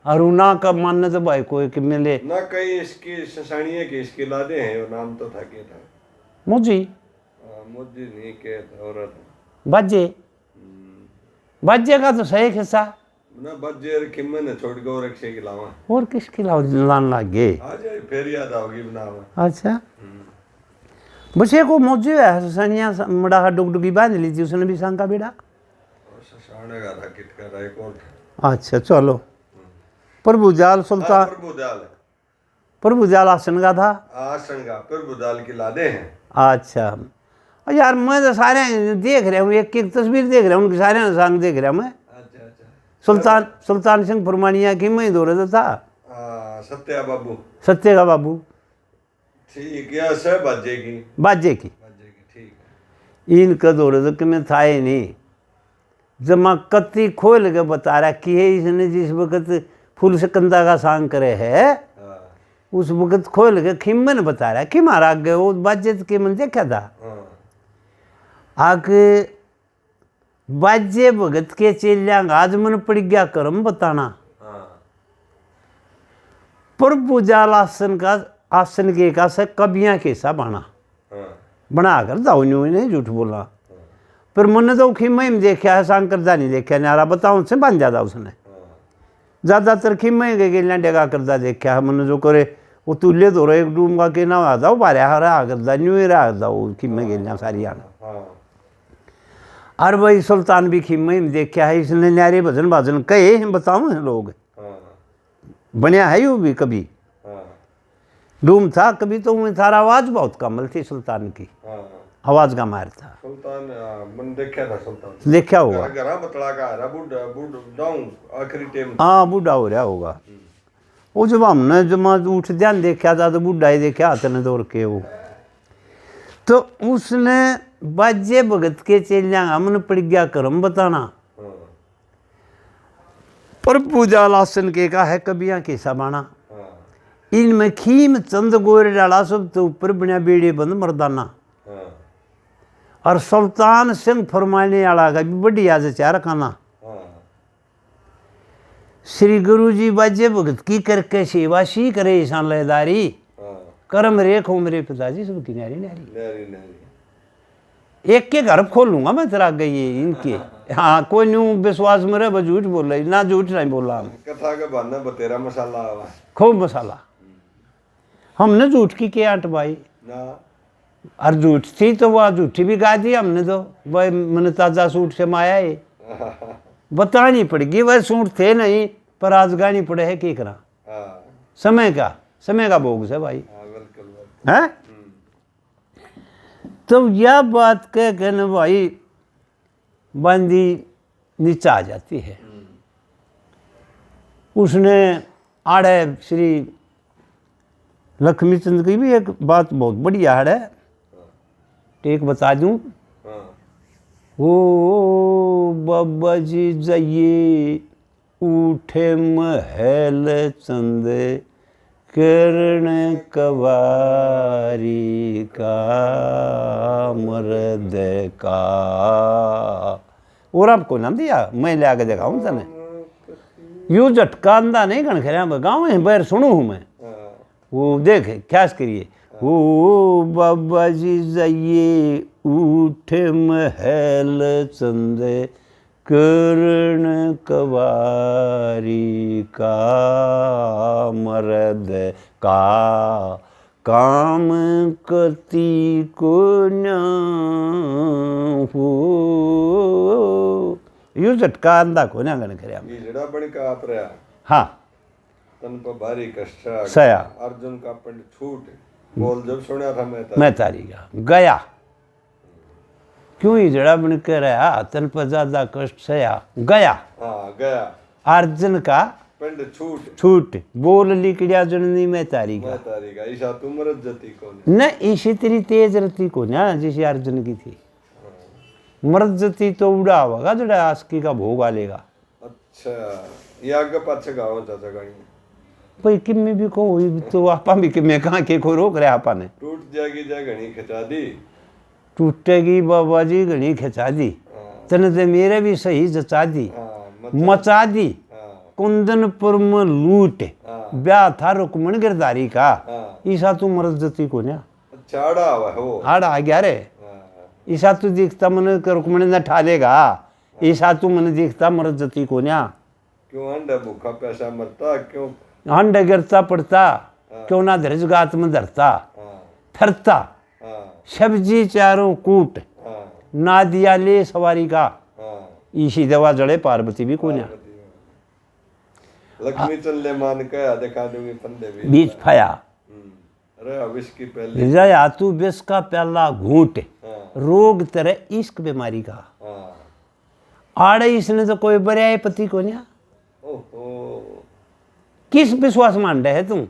और ना कब मानने तो भाई कोई कि मिले ना कहीं इसकी ससाणिये के इसके लादे हैं, वो नाम तो था क्या था? मुझी मुझे नहीं के औरत बाजे, बाजे का तो सही किस्सा ना बज्जे खिम्मे ने छोड़ के और रक्षे के लावा और किसके लान लग गए। आ जाए फिर याद आओगी बनावा। अच्छा बसे को मौजू है सनिया मड़ा का डुगडुगी बांध ली थी उसने भी सांगा बेड़ा। ससाणे का था किटका था एक और। अच्छा चलो प्रभु जाल सुल्तान प्रभु जाल आसन का था। आसन का प्रभु जाल के लादे हैं। अच्छा यार मैं तो सारे देख रहा हूँ, एक एक तस्वीर देख रहा हूँ, उनके सारे संग देख रहा हूँ मैं। अच्छा सुल्तान सिंह फरमानिया की मैं दो रहा था। सत्या बाबू, सत्य का बाबू ठीक है से बाजे की ठीक है। इनका दो रहा था कि मैं था ही नहीं, जमा कत्ती खोल के बता रहा कि है इसने जिस वक्त फूल से कंधा का सांग करे है उस वक्त खोल के खिम्मन बता रहा कि मारा आगे वो बाजे के मन देखा था। आगे बाजे भगत के चेलियां आज मन पड़ गया कर्म बताना। प्रभु जाल आसन के का से कबियां के सा बना कर दाऊ नहीं झूठ बोला। पर मैंने तो खिम्मे में देखा है, सांकरदा नहीं देखा, नारा बताऊं उससे बन जाता उसने ज़्यादातर खिम्मे के गेलियाँ डेगा करदा देखा है मैंने। जो करे वो तुल्य दो रहे एक डूम का के ना आता वो बारे हरा करदा न्यू ही रहा वो खिम्मे गेलियाँ सारी आना। और भाई सुल्तान भी खिम्मे में देखा है, इसने न्यारे भजन भाजन कहे हैं बताऊँ लोग बनया है यू भी कभी डूम था कभी तो मैं थारा आवाज़ बहुत कमल थी सुल्तान की, आवाज़ का मार था। सुल्तान मन देखा था, सुल्तान देखा होगा घरा बतला का रहा आखिरी टाइम। हाँ बूढ़ा हो रहा होगा वो जब हमने जब उठ ध्यान देखा था तो बूढ़ा ही देखा हाथ ने दौड़ के वो तो उसने बाजे भगत के चेलियां हमने पड़ गया कर्म बताना। प्रभु जाल आसन के का है कबियां के सबाना। इनमें खीम चंद गोरे डाला सब तो ऊपर बना बेड़े बंद मर्दाना। और सुल्तान सिंह फरमाने वाला का भी बढ़िया से चार खाना। श्री गुरु जी बाजे भगत की करके सेवा सी करे ईशान लयदारी कर्म रेखो मेरे पिताजी सब की न्यारी न्यारी। एक के घर खोल लूंगा मैं तेरा गई इनके। हाँ कोई न्यू विश्वास मेरे बस झूठ बोल रही ना, झूठ नहीं बोला कथा का बहाना बतेरा मसाला खूब मसाला हमने झूठ की के आंट भाई ना। और झूठ थी तो वह झूठी भी गा दी हमने तो भाई मैंने ताजा सूट से माया है बतानी पड़ेगी। वह सूट थे नहीं पर आज गानी पड़े है की करा समय का भोग से भाई है। तो यह बात कह के न भाई बंदी नीचे आ जाती है। उसने आड़े श्री लक्ष्मी चंद की भी एक बात बहुत बढ़िया है, एक बता दूं। ओ बाबा जी जाइए उठे महल चंद करण कवारी का मर्द का। और आपको नाम दिया मैं ले आके दिखाऊं तने यू झटका अंदा नहीं गण खेरा गाँव है बैर सुनू हूँ मैं वो देख क्या करिए। ओ बाबा जी जाइए उठ महल चंद कर्ण कवारी का मर्द का काम कति को न हो। यू झटका अंदा को ना गण करे जड़ा बन का आप रहा। हाँ तन पर भारी कष्ट सया अर्जुन का पंडित छूट बोल जब सुना था मैं तारी गया क्यों ही जड़ा बन के रहा तन पर ज्यादा कष्ट सया गया। हाँ गया अर्जुन का पंडित छूट बोल लिखड़िया जननी मैं तारी ईशा तुम मरद जती को न ईशी तेरी तेज रती को ना जिसे अर्जुन की थी। मर्द जती तो उड़ा होगा जड़ा आस्की का भोग आलेगा। अच्छा ये आगे पाछे गाँव चाचा गाड़ी भाई किम्मे भी को तो आपा भी किम्मे कहाँ के को रोक रहे आपा ने। टूट जाएगी जा घनी खिंचा दी टूटेगी बाबा जी घनी खिंचा दी। तने ते मेरे भी सही जचा दी, हाँ, मचा दी। हाँ, कुंदनपुर में लूट, हाँ, ब्याह था रुक्मणी गिरधारी का। हाँ, ईसा तू मरद जती को न्या चाड़ा हुआ है वो। आड़ आ गया रे। हाँ, ईसा तू दिखता मन रुक्मणी न ठालेगा। ईसा तू मन दिखता मरद जती को न्या। क्यों अंडा भूखा पैसा मरता, क्यों? हंड गिरता पड़ता, क्यों ना धरज गात में धरता। हाँ, थरता हाँ, सब्जी चारों कूट, हाँ, ना दिया ले सवारी का। हाँ, ईशी दवा जड़े पार्वती भी कोन्या लक्ष्मी चल मान के दिखा दूंगी फंदे भी। बीच फया अरे विष की पहली। रया तू विष का प्याला घूट, हाँ, रोग तेरे इश्क बीमारी का। हाँ, आड़े इसने तो कोई बरियाए पति को न्या। ओहो, किस विश्वास मान रहे है तुम?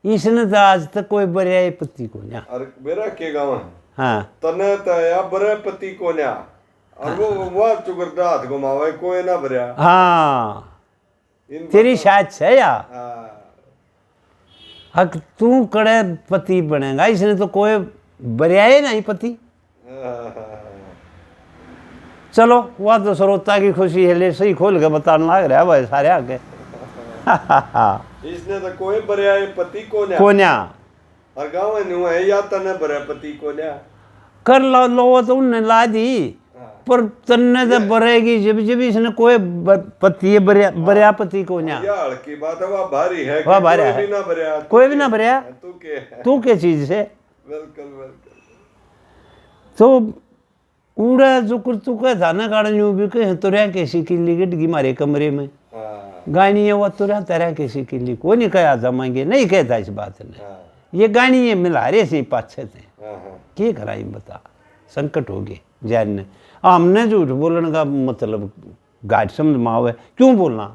इसने तो आज तक कोई बरियाए पति को न्या। और मेरा के गाँव है हाँ तने तया बरे पति को न्या, और वो चुगरदा हाथ घुमावे कोई ना भरया। हाँ इन तेरी शायद है या हाँ, हक तू कड़े पति बनेगा। इसने तो कोई बरियाए नहीं पति। हाँ, चलो वह तो श्रोता की खुशी है, ले सही खोल के बताने लग रहा है भाई सारे आगे। इसने तो कोई बरे पति को न्या, कोन्या और गाँव में नहीं है या तने बरे पति को न्या। कर लो तो उनने ला दी, पर तन्ने तो बरेगी जब जब इसने कोई पति है बरिया पति को न्या। या हल्की बात है, वह भारी है, वह भारी कोई है। भी ना भरया, कोई भी ना भरया। तू के है? तू के चीज से बिल्कुल बिल्कुल। तो उड़ा जो कर तू कह था ना कारण यूं भी कहे तो रह कैसी किल्ली गिटगी मारे कमरे में हाँ, गानी है वो तो रह तरह कैसी किल्ली को नहीं कहा जमाएंगे नहीं कहता इस बात ने। हाँ, ये गानी है मिला रहे से पाछे थे हाँ, हाँ, के कराई बता संकट हो गए जैन ने। हमने झूठ बोलने का मतलब गाइड समझ माओ है क्यों बोलना।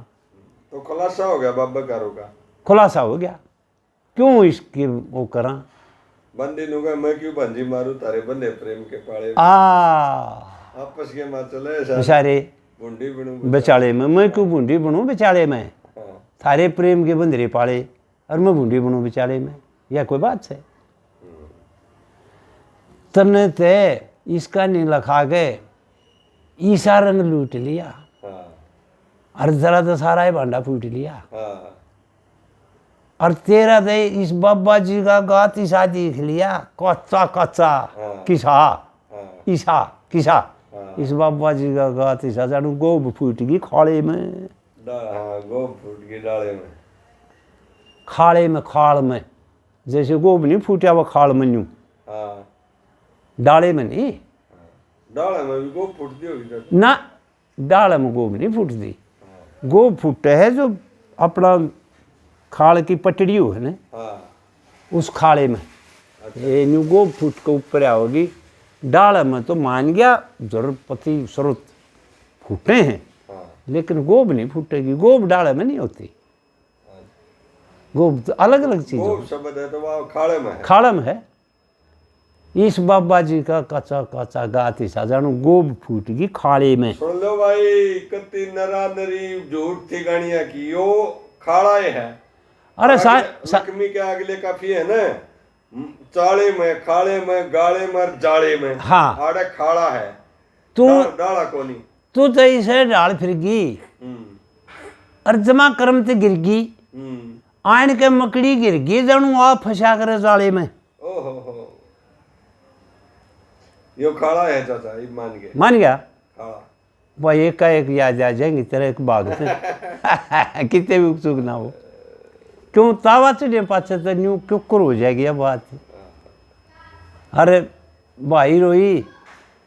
तो खुलासा हो गया बाबा कारो का। खुलासा हो गया क्यों इसके वो करा। बंदी नुगा मैं क्यों भंजी मारू तारे बंदे प्रेम के पाले। आपस के मां चले बेचारे बूंदी बनू बेचाले में मैं क्यों बूंदी बनूं बेचाले में। हाँ, थारे प्रेम के बंदरे पाले और मैं बूंदी बनूं बेचाले में, यह कोई बात है। तने ते इसका नहीं लखा के ईसा रंग लूट लिया हाँ, और जरा तो सारा ही भांडा फूट लिया। हाँ, और तेरा दे इस बाबा जी का गात ईसा देख लिया कच्चा कच्चा हाँ। किसा हाँ, ईसा किसा हाँ। इस बाबा जी का गात ईसा जानू गोब फूट गई खाड़े में। हाँ, गोब फूट गई डाले में। खाड़े में खाड़ में जैसे गोब नहीं फूटा वो खाड़ में यूं हाँ, डाले में नहीं डाले में भी गोब फूटती होगी। ना डाले में गोब नहीं फूटती। गोब फूटे है जो अपना खाड़ की पटड़ी हो है ना हाँ, उस खाड़े में ये न्यू गोब फूट के ऊपर आओगी। डाल में तो मान गया जरूर पति स्रोत फूटे हैं हाँ, लेकिन गोब नहीं फूटेगी। गोब डाल में नहीं होती, गोब तो अलग अलग चीज है। गोब शब्द है तो वह खाड़े में है। खाड़ा में है। इस बाबा जी का कच्चा कच्चा गाती सा जानू गोब फूट गई खाड़े में। सुन लो भाई कति नरा नरी झूठ थी गाड़िया की यो खाड़ा है। अरे लक्ष्मी के अगले काफी है ना चाले में खाड़े में गाड़े में जाड़े में। हाँ। आड़े खाड़ा है तू डाला कोनी। तू तो इसे डाल फिर गई और जमा कर्म ते गिर गई आन के मकड़ी गिर गई जानू आ फंसा करे जाले में। ओहो हो यो खाड़ा है चाचा ये मान गए। मान गया खाड़ा भाई एक का एक याद आ जाएंगे तेरा एक बाग थे कितने भी उत्सुक ना हो क्यों तावा चढ़े पाछे तो न्यू क्यों कर हो जाएगी अब बात। अरे भाई रोई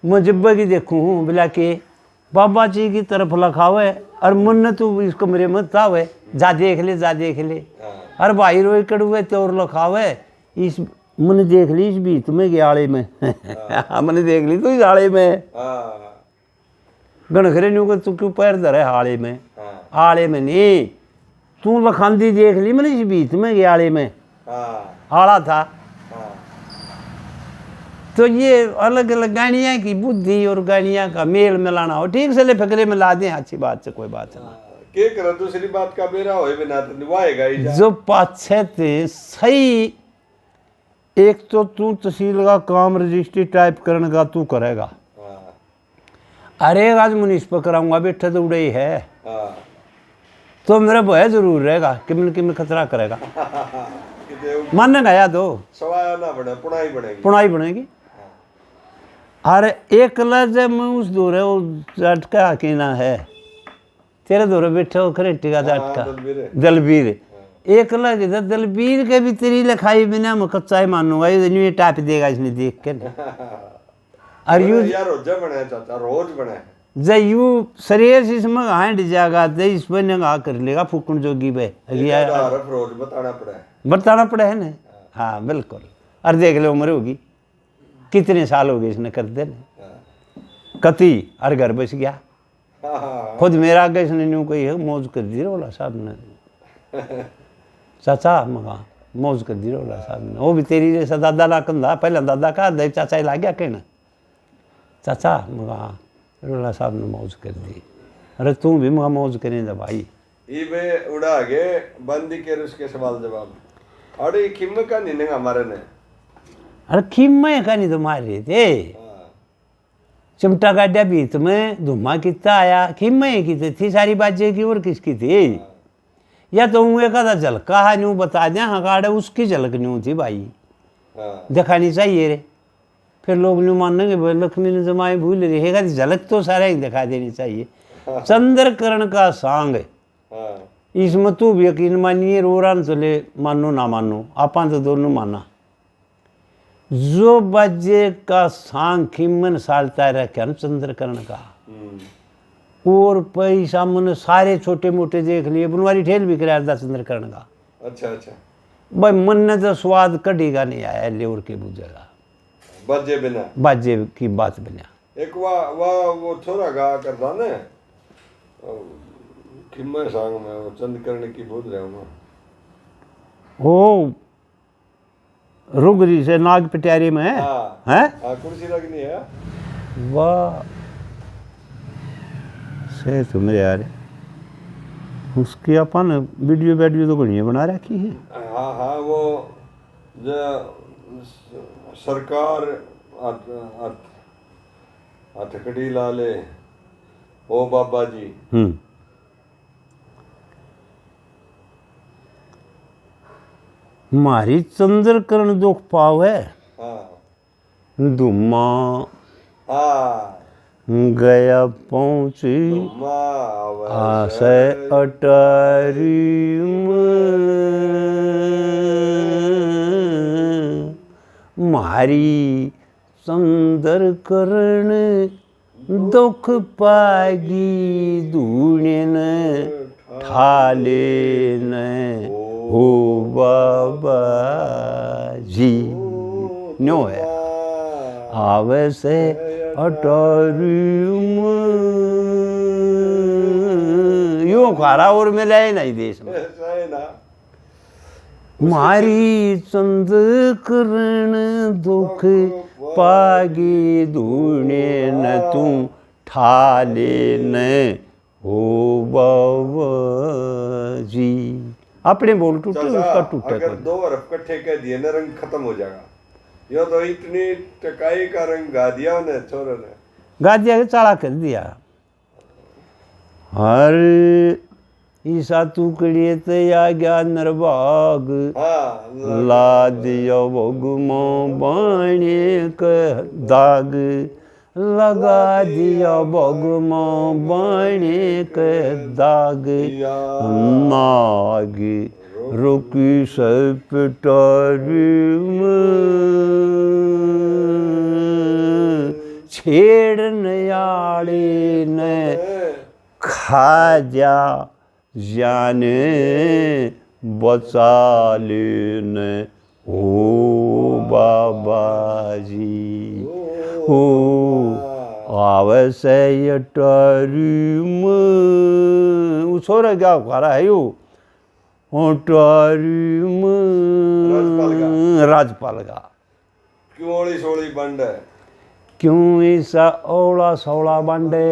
मैं जब की देखूँ हूँ बिला के बाबा जी की तरफ लखावे और मन तू इस कमरे में तावे जा देख ले जा देख ले। अरे भाई रोई कड़ुए तो और लखावे इस मैंने देख ली इस बीच में ग्याड़े में मैंने देख ली तू इस आड़े में गणखरे न्यू तू क्यों पैर धरे हाड़े में। आड़े में नहीं तू लखांदी देख ली मैंने इस बीच में ग्याड़े में आड़ा था। तो ये अलग अलग गाड़ियाँ की बुद्धि और गाड़ियाँ का मेल मिलाना हो ठीक से ले फकरे में ला दें अच्छी बात से कोई बात नहीं। के कर दूसरी बात का बेरा होए बिना तो निभाएगा ही जा। जो पाछे थे सही एक तो तू तहसील का काम रजिस्ट्री टाइप करने का तू करेगा अरे आज मुनीस पर कराऊंगा बेटा तो उड़े ही है हाँ तो मेरा भय जरूर रहेगा कि मैं खतरा करेगा किते मानेगा या तो सवाया ना बने पुनाई बनेगी पुणाई बनेगी। अरे एक जब मैं उस दूर वो झटका की ना है तेरे दूर बैठे हो खरेटी का झटका दलबीर एक लगे तो दलबीर के भी तेरी लिखाई बिना मैं कच्चा ही मानूंगा ये टाप देगा इसने देख के और यू यार रोज बने चाचा रोज बने जय यू शरीर से इसमें हांड जागा दे इस पर नंगा कर लेगा फूकन जोगी पे हरफ रोज बताना पड़े है ना। हाँ बिल्कुल और देख लो उम्र होगी कितने साल हो गए इसने कर दे कति और घर बस गया खुद मेरा आगे इसने न्यू कोई है मौज कर दी रोला साहब ने चाचा मगा मौज कर दी रोला साहब ने वो भी तेरी जैसा दादा ला कंधा पहले दादा का दे चाचा ला गया कहना चाचा मगा रोला साहब ने मौज कर दी अरे तू भी मगा मौज करें जा भाई ये उड़ा गए बंदी के उसके सवाल जवाब अरे किम का नहीं हमारे ने अरे खिम्मे का नहीं तो मार रहे थे चिमटा गाड्या बीत में धुमा कितना आया खिम्मे की थी सारी बाजें की और किसकी थी या तो ऊँ का झलका है न्यू बता दें हाँ गाड़े उसकी झलक न्यू थी भाई दिखानी चाहिए रे फिर लोग न्यू मानेंगे भाई लक्ष्मी ने जमाए भूल रहेगा झलक तो सारा ही दिखा देनी चाहिए चंद्रकरण का सांग इसमें तू भी यकीन मानिए रोरान चले मानो ना मानो आपा तो दोनों माना जो बजे का सांग खिमन सालता रखे न चंद्रकरण का और पैसा मन सारे छोटे मोटे देख लिए बनवारी ठेल भी कराया था चंद्रकरण का अच्छा अच्छा भाई मन ने तो स्वाद कढ़ेगा नहीं आया लेवर के बुझेगा बाजे बिना बाजे की बात बना एक वाह वो छोरा गा करता ने खिम्मे सांग में वो चंद्रकरण की बोल रहा हूँ ओ रुगरी से नाग पिटारी में है कुर्सी लगनी है वाह से तुम यार उसकी अपन वीडियो तो बढ़िया बना रखी है हाँ हाँ वो जो सरकार हथकड़ी लाले ओ बाबा जी मारी चंद्रकरण दुख पाव है धुमा गया पहुंची आसे अटारी मारी चंद्रकरण दुख पागी दूने न ठाले न हो बाबा जी नो है आवे से अटारियम यूं खारा और मिला नहीं देश में मारी चंद्रकरण दुख पागी दूने न तू ठाले न हो बाबा जी अपने बोल टूटे उसका टूटे अगर दो हरफ इकट्ठे कह दिए ना रंग खत्म हो जाएगा यो तो इतनी टकाई का रंग गा दिया ने छोरे ने गा दिया चाड़ा कर दिया हर ईसा टुकड़िए ते आ गया नरबाग ला दिया भगमा बाणे के दाग लगा दिया भगमा बाणे के दाग नाग रुकी से पिटारी छेड़ने आड़े ने खा जा जाने बचा लेने ओ बाबा जी ओ आवे से यटारी में उसोरे क्या खारा है यू टारी में राजपाल का क्यों ओली सोली बंड है क्यों ऐसा ओला सोला बंडे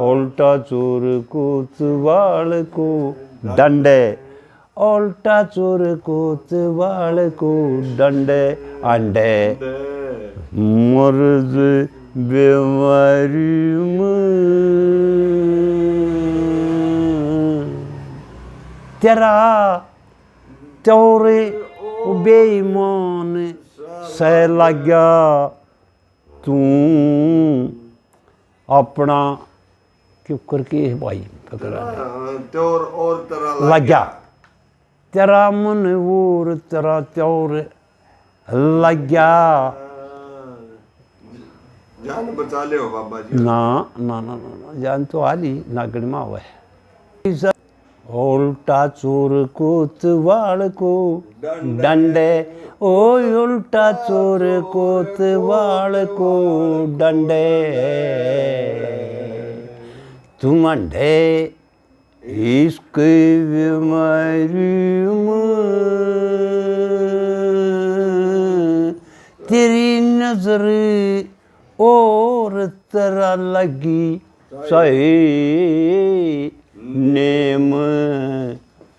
उल्टा चोर कोतवाल को डंडे उल्टा चोर कोतवाल को डंडे अंडे मर्द बीमारी में तेरा चौरे बेईमान से लग्या तू अपना क्यों करके भाई पकड़ा त्योर और तरह लग गया तेरा मन और तेरा त्योर लग गया जान बचा ले हो बाबा जी ना ना ना ना ना जान तो हाली नागड़ में हुआ है उल्टा चोर कोतवाल को डंडे ओ उल्टा चोर कोतवाल को डंडे तुम अंडे इश्क बीमारी में तेरी नजर और तरह लगी सही नेम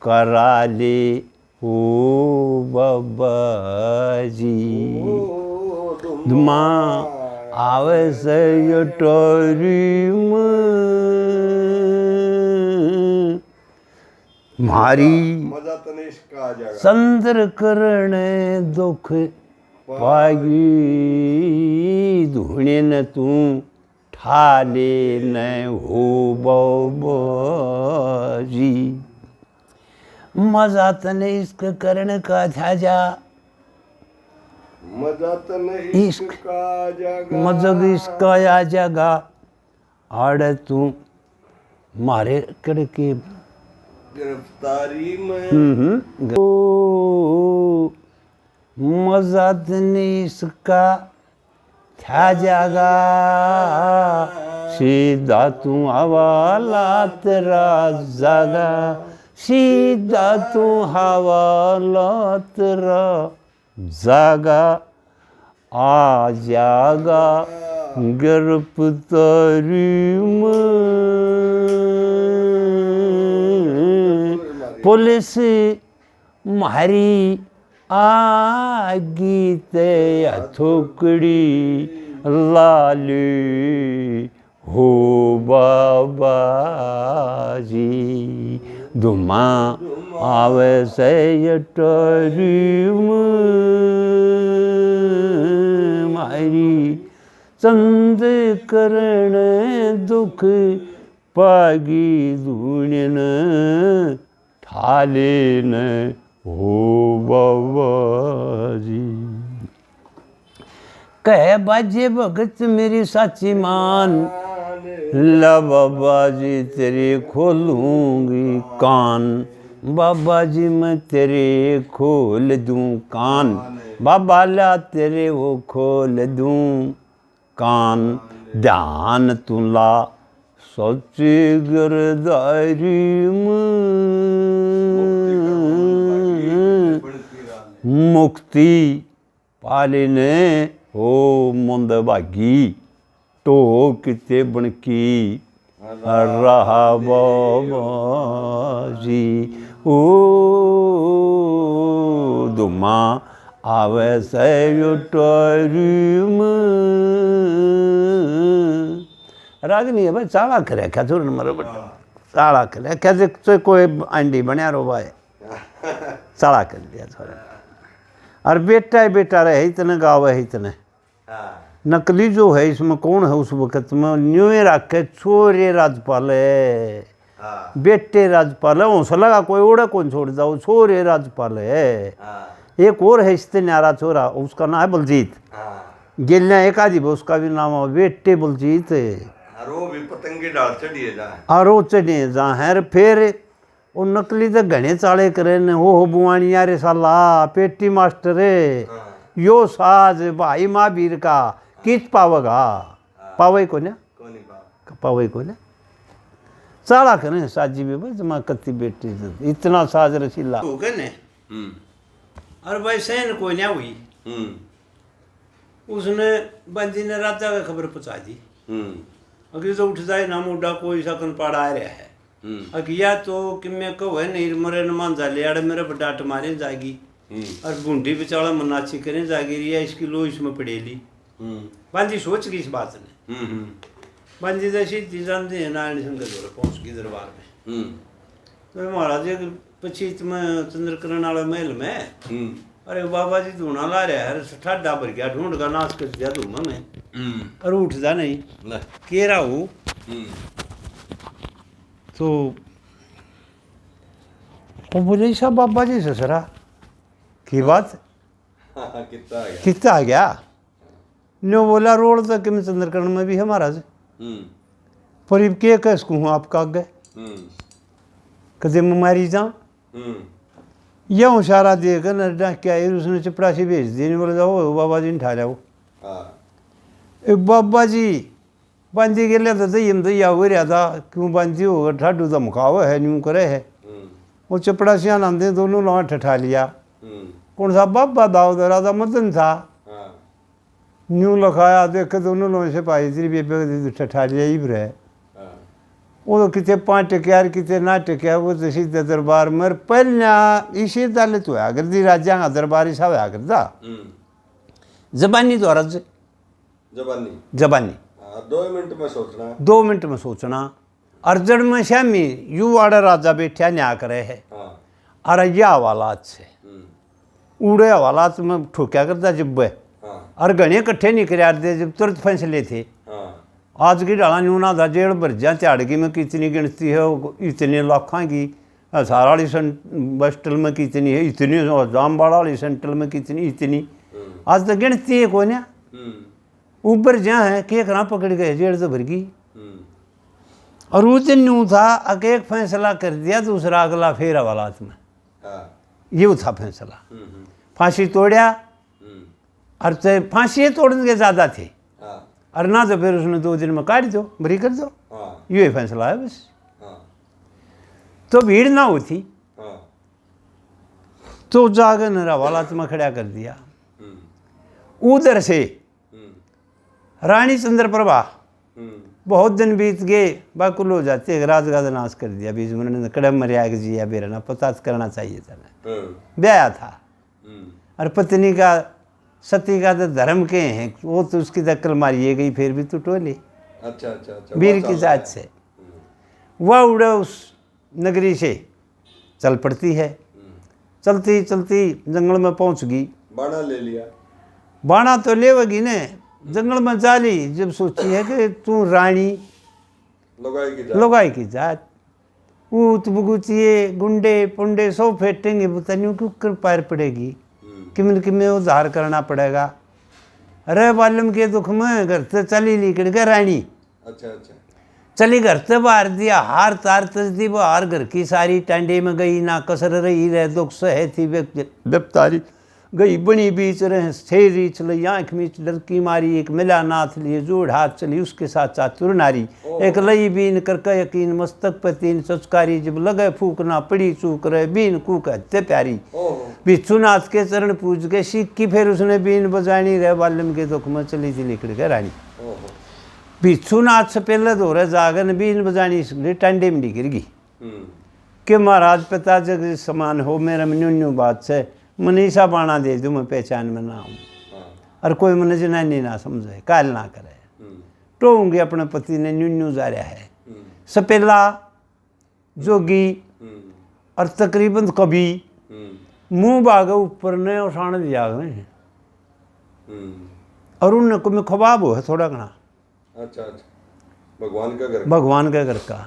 करा ले ओ बाबा जी माँ आवे से टोरी मारी मजा तो नहीं इसका आ जाएगा संदर करने दुख पागी धुने न तू ठाले न हो बाजी मजा तने इश्क करने का था जा मजा तो नहीं इश्क इसका आ जाएगा मजग इसका आ जागा आड़े तू मारे करके गिरफ्तारी में ओ मजा तने इसका था जागा सीधा तू हवाला तेरा जागा सीधा तू हवाला तेरा जागा आ जागा गिरफ्तारी में पुलिस मारी आगी ते थोकड़ी लाली हो बाबा जी धुमा आवे से टरी मारी चंद करण दुख पागी धुन ठाले न हो बाबा जी कह बाजे भगत मेरी साची मान ला बाबा जी तेरे खोलूंगी कान बाबा जी मैं तेरे खोल दूं कान बाबा ला तेरे वो खोल दूं कान ध्यान तुला सच्ची गिरदारी मुक्ति पालिने हो मुंद भागी तो किते बनकी रहा बाबा जी ओ दुमा आवे से टोरी रागनी है भाई चाला करे क्या थोड़ा मरो बड़ा चाला करे कैसे कोई अंडी बनिया रो भाई चाला कर दिया थोड़ा और बेटा ही बेटा रहे इतने गाँव है इतने नकली जो है इसमें कौन है उस वक्त में न्यू रखे छोरे राजपाल है बेटे राजपाल है हौसला लगा कोई ओढ़ा कौन छोड़ जाओ छोरे राजपाल है एक और है इससे न्यारा छोरा उसका नाम है बलजीत गेलिया एक आदि उसका भी नाम है बेटे बलजीत वो भी पतंगी डाल चढ़िए जा और वो चढ़िए जा है फिर वो नकली तो घने चाले करे ने हो बुआनिया रे साला पेटी मास्टर यो साज भाई महावीर का किस पावेगा पावे को ना पावे को ना चाला करे साजी में बस माँ कत्ती बेटी इतना साज रसीला हो गए ने और भाई सहन को ना हुई उसने बंदी ने राजा का खबर पहुंचा दी अगर तो उठ जाए ना मुड्डा कोई सकन पड़ा आ रहा है अगिया तो कि मैं कहो है नहीं मरे न मान जा लिया मेरे डांट मारे जाएगी और बूंदी बेचारा मनाची करें जाएगी रिया इसकी लो इसमें पड़ेली बांजी सोच गई इस बात ने। बांजी जैसी जानते हैं नारायण सिंह के दौरे पहुंच गई दरबार में। तो महाराज जी पछीत में चंद्रकरण वाले महल में अरे बाबा जी धूना ला रहा है ठाडा भर गया ढूंढ का नाश कर दिया धूमा में और उठता नहीं केरा हूँ तो वो बोले सा बाबा जी ससरा की बात कितना आ गया नो बोला रोड तक में चंद्रकरण में भी है महाराज पर अब के कह सकूँ आपका आगे कदे मैं मारी जाऊँ यह इशारा देकर न क्या उसने चपरासी भेज दी नहीं बोले जाओ बाबा जी ने ठा जाओ बाबा जी बांधी के लिए तो दम दैया हो रहा था क्यों बांधी होगा ठाडू तो मुखाव है न्यू करे है वो चपड़ासियाँ नाते दोनों लोग ठठा लिया कौन सा बाबा दाऊद राजा मदन था न्यू लखाया देखे दोनों लोगों से पाई थी बेबे ठठा लिया ही रहे वो तो कितने 5 टकियार कितने ना टकिया वो तो सीधे दरबार में पहला इसी दालत हुआ करती राजा का दरबारी साहब आया करता जबानी द्वारा जबानी 2 मिनट में सोचना 2 मिनट में सोचना अर्जन में श्यामी यू वाड़ा राजा बैठा न्या करे है और यह हवालात से उड़े हवालात में ठोक्या करता जब और घने इकट्ठे नहीं करार दे जब तुरंत फैसले थे आज की डाला न्यूना था जेड़ भर जा त्याड़गी में कितनी गिनती है इतने लाखा की सारा वाली बस्टल में कितनी है इतनी जामबाड़ा वाली सेंट्रल में कितनी इतनी आज तो गिनती है कोई ना ऊपर जहाँ है केक ना पकड़ गए जेड़ तो भर गई और उस दिन न्यू था एक फैसला कर दिया दूसरा अगला फेर हवालात में ये था फैसला फांसी तोड़ा और फांसी तोड़ने के ज़्यादा थे और ना तो फिर उसने 2 दिन में काट दो बरी कर दो ये फैसला है बस तो भीड़ ना होती तो जाकर न हवालात में खड़ा कर दिया उधर से रानी चंद्रप्रभा बहुत दिन बीत गए बाकुल हो जाते राजगाद नाश कर दिया बीच में कड़म मरिया के जिया बेरा ना पता करना चाहिए था ब्याह था और पत्नी का सती का तो धर्म के हैं वो तो उसकी दक्कल मारिए गई फिर भी तो टोली अच्छा वीर की जात से वह उड़े उस नगरी से चल पड़ती है चलती चलती जंगल में पहुंच गई बाणा ले लिया बाणा तो लेवगी ने जंगल में जा ली जब सोची है कि तू रानी लोगाई की जात ऊत बुगुतिए गुंडे पुंडे सब फेंटेंगे पता नहीं क्यों कर पार पड़ेगी किमें उद्धार करना पड़ेगा अरे बालम के दुख में घर से चली निकल के रानी अच्छा चली घर से बाहर दिया हार तार तज दी वो हार घर की सारी टांडे में गई ना कसर रही रहे दुख सहे थी बेपतारी गई बनी बीच रहे छेरी चली आँख मीच लड़की मारी एक मिला नाथ लिए जोड़ हाथ चली उसके साथ चातुर नारी एक लई बीन करके यकीन मस्तक पे 3 चचकारी जब लगे फूकना पड़ी चूक रहे बीन कूक हत्ते प्यारी बिच्छुनाथ के चरण पूज के सीख की फिर उसने बीन बजानी रहे बालम के दुख में चली थी निकल के रानी बिच्छुनाथ से पहले दौरे जागन बीन बजानी टांडे में गिर गई कि महाराज पिता जग समान हो मेरा न्यू बात से मनीषा बाणा दे दूँ मैं पहचान में ना हूँ और कोई मन जनानी ना समझे काल ना करे टोंगे अपने पति ने न्यू जा रहा है सपेला जोगी और तकरीबन कभी मुंह बाग ऊपर ने उठाने दिया गए और उन को में खबाब हो है थोड़ा घना अच्छा भगवान का घर का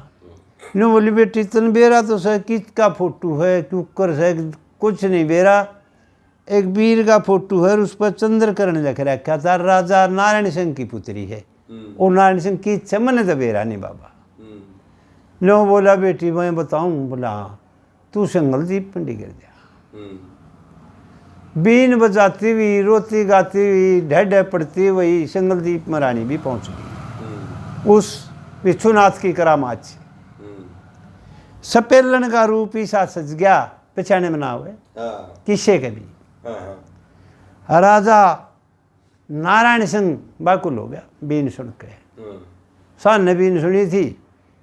नो बोली बेटी तन बेरा तो सर किस का फोटो है क्यों कर से कुछ नहीं बेरा एक वीर का फोटो है उस पर चंद्रकरण लिख रखा था राजा नारायण सिंह की पुत्री है और नारायण सिंह की इच्छा मैंने तो बेरा नहीं बाबा नो बोला बेटी मैं बताऊं बोला तू संगलदीप पंडी गिर दिया बीन बजाती हुई रोती गाती हुई ढेढ़ पड़ती हुई संगलदीप में रानी भी पहुंच गई उस विश्वनाथ की करामात से सपेलन का रूप ही साथ सज गया पहचाने में ना हुए किसे कभी राजा नारायण सिंह बाकुल हो गया बीन सुन के सान ने बीन सुनी थी